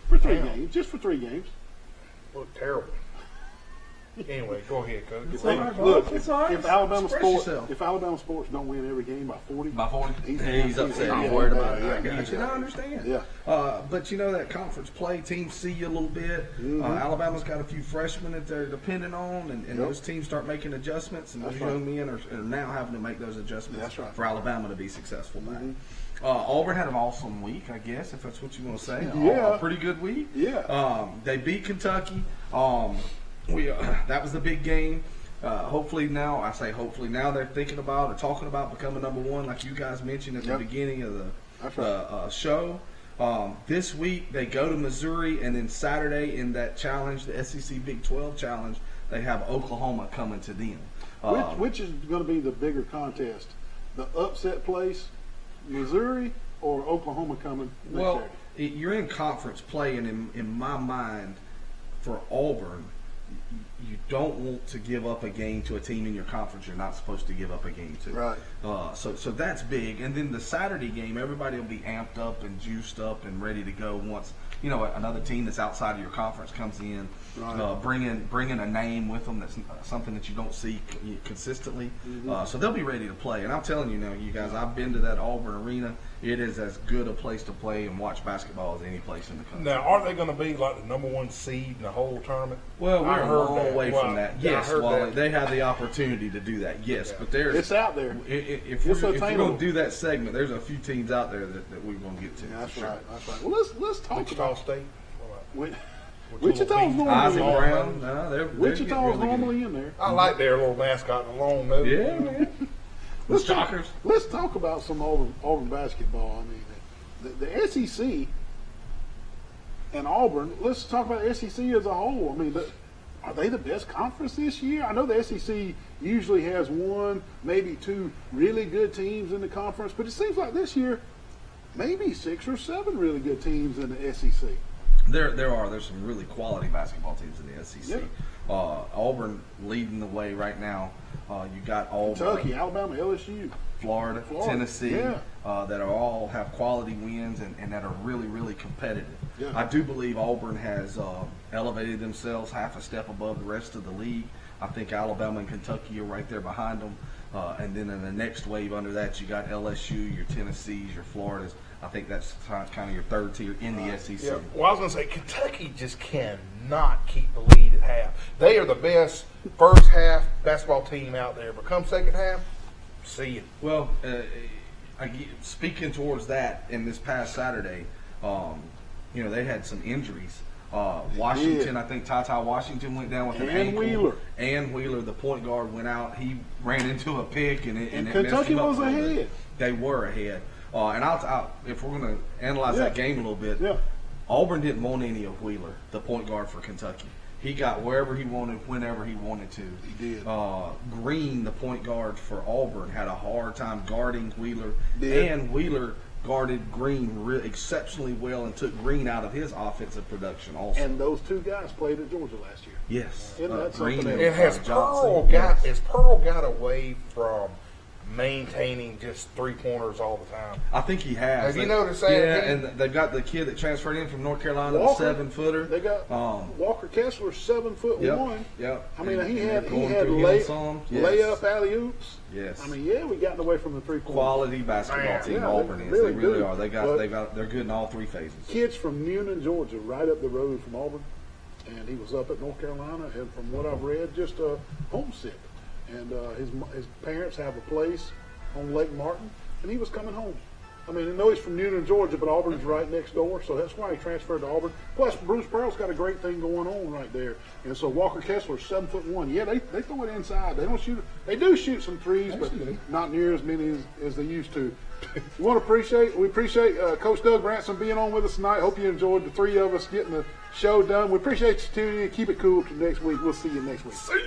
For 3 games. Just for 3 games. looked terrible. Anyway, go ahead, Coach. Look, It's all right. if Alabama Express sports yourself. don't win every game by 40, By 40? He's upset. I'm Yeah, worried about it. I got you. I understand. Yeah. But you know that conference play, teams see you a little bit. Alabama's got a few freshmen that they're dependent on, and those teams start making adjustments, and those young men are now having to make those adjustments for Alabama to be successful back. Auburn had an awesome week, I guess, if that's what you want to say. Yeah. A pretty good week. Yeah. They beat Kentucky. That was the big game. Hopefully now they're thinking about or talking about becoming number 1, like you guys mentioned at the beginning of the show. This week they go to Missouri, and then Saturday in that challenge, the SEC Big 12 Challenge, they have Oklahoma coming to them. Which is going to be the bigger contest? The upset place, Missouri, or Oklahoma coming next Saturday? You're in conference play, and in my mind, for Auburn, you don't want to give up a game to a team in your conference you're not supposed to give up a game to. Right. So that's big. And then the Saturday game, everybody will be amped up and juiced up and ready to go once another team that's outside of your conference comes in, bringing a name with them that's something that you don't see consistently. So they'll be ready to play. And I'm telling you now, you guys, I've been to that Auburn arena. It is as good a place to play and watch basketball as any place in the country. Now, are they going to be like the number 1 seed in the whole tournament? Well, we're I a heard long that. way from that. Yeah, I Yes, heard Wally, that. they have the opportunity to do that. Yes, but there's It's out there. If It's we're attainable. going to do that segment, there's a few teams out there that we're going to get to. That's for sure. right. That's right. Well, let's talk Wichita about State. Wichita's normally Isaac in there. Brown, no, they're Wichita's getting really normally in there. I like their little mascot, the long nose. good. Yeah, man. The Shockers. Let's talk about some Auburn basketball. I mean, the SEC and Auburn. Let's talk about the SEC as a whole. I mean, are they the best conference this year? I know the SEC usually has 1, maybe 2 really good teams in the conference, but it seems like this year maybe 6 or 7 really good teams in the SEC. There's some really quality basketball teams in the SEC. Yeah. Auburn leading the way right now. You got Auburn, Kentucky, Alabama, LSU, Florida, Tennessee, yeah. that are all have quality wins and that are really, really competitive. Yeah. I do believe Auburn has elevated themselves half a step above the rest of the league. I think Alabama and Kentucky are right there behind them. And then in the next wave under that, you got LSU, your Tennessees, your Floridas. I think that's kind of your third tier in the SEC. Yeah. Well, I was going to say, Kentucky just cannot keep the lead at half. They are the best first half basketball team out there, but come second half, see you. Well, speaking towards that, in this past Saturday, they had some injuries. Washington, I think Ty Washington went down with an ankle. Wheeler. And Wheeler, the point guard, went out. He ran into a pick, and it Kentucky messed him up was a little ahead. bit. They were ahead. And if we're going to analyze that game a little bit, Auburn didn't want any of Wheeler, the point guard for Kentucky. He got wherever he wanted, whenever he wanted to. He did. Green, the point guard for Auburn, had a hard time guarding Wheeler, Did. and Wheeler guarded Green exceptionally well and took Green out of his offensive production also. And those 2 guys played at Georgia last year. Yes. Isn't that Green something and And has Johnson. Pearl got away from maintaining just 3-pointers all the time? I think he has. Have you noticed that? Yeah, and they've got the kid that transferred in from North Carolina, the Walker. 7-footer. They got Walker Kessler, 7'1". Yep. I mean, he had going through him some. Yes. layup alley oops. Yes. I mean, we gotten away from the 3-point. Quality basketball Man. team Yeah, Auburn they is. really They really do. are. They're good in all 3 phases. Kids from Newnan, Georgia, right up the road from Auburn, and he was up at North Carolina, and from what I've read, just homesick. And his parents have a place on Lake Martin, and he was coming home I mean, I know he's from Newnan, Georgia, but Auburn's right next door, so that's why he transferred to Auburn. Plus, Bruce Pearl's got a great thing going on right there. And so Walker Kessler's 7'1". Yeah, they throw it inside. They don't shoot. They do shoot some threes, but not near as many as they used to. We appreciate Coach Doug Branson being on with us tonight. Hope you enjoyed the three of us getting the show done. We appreciate you tuning in. Keep it cool till next week. We'll see you next week.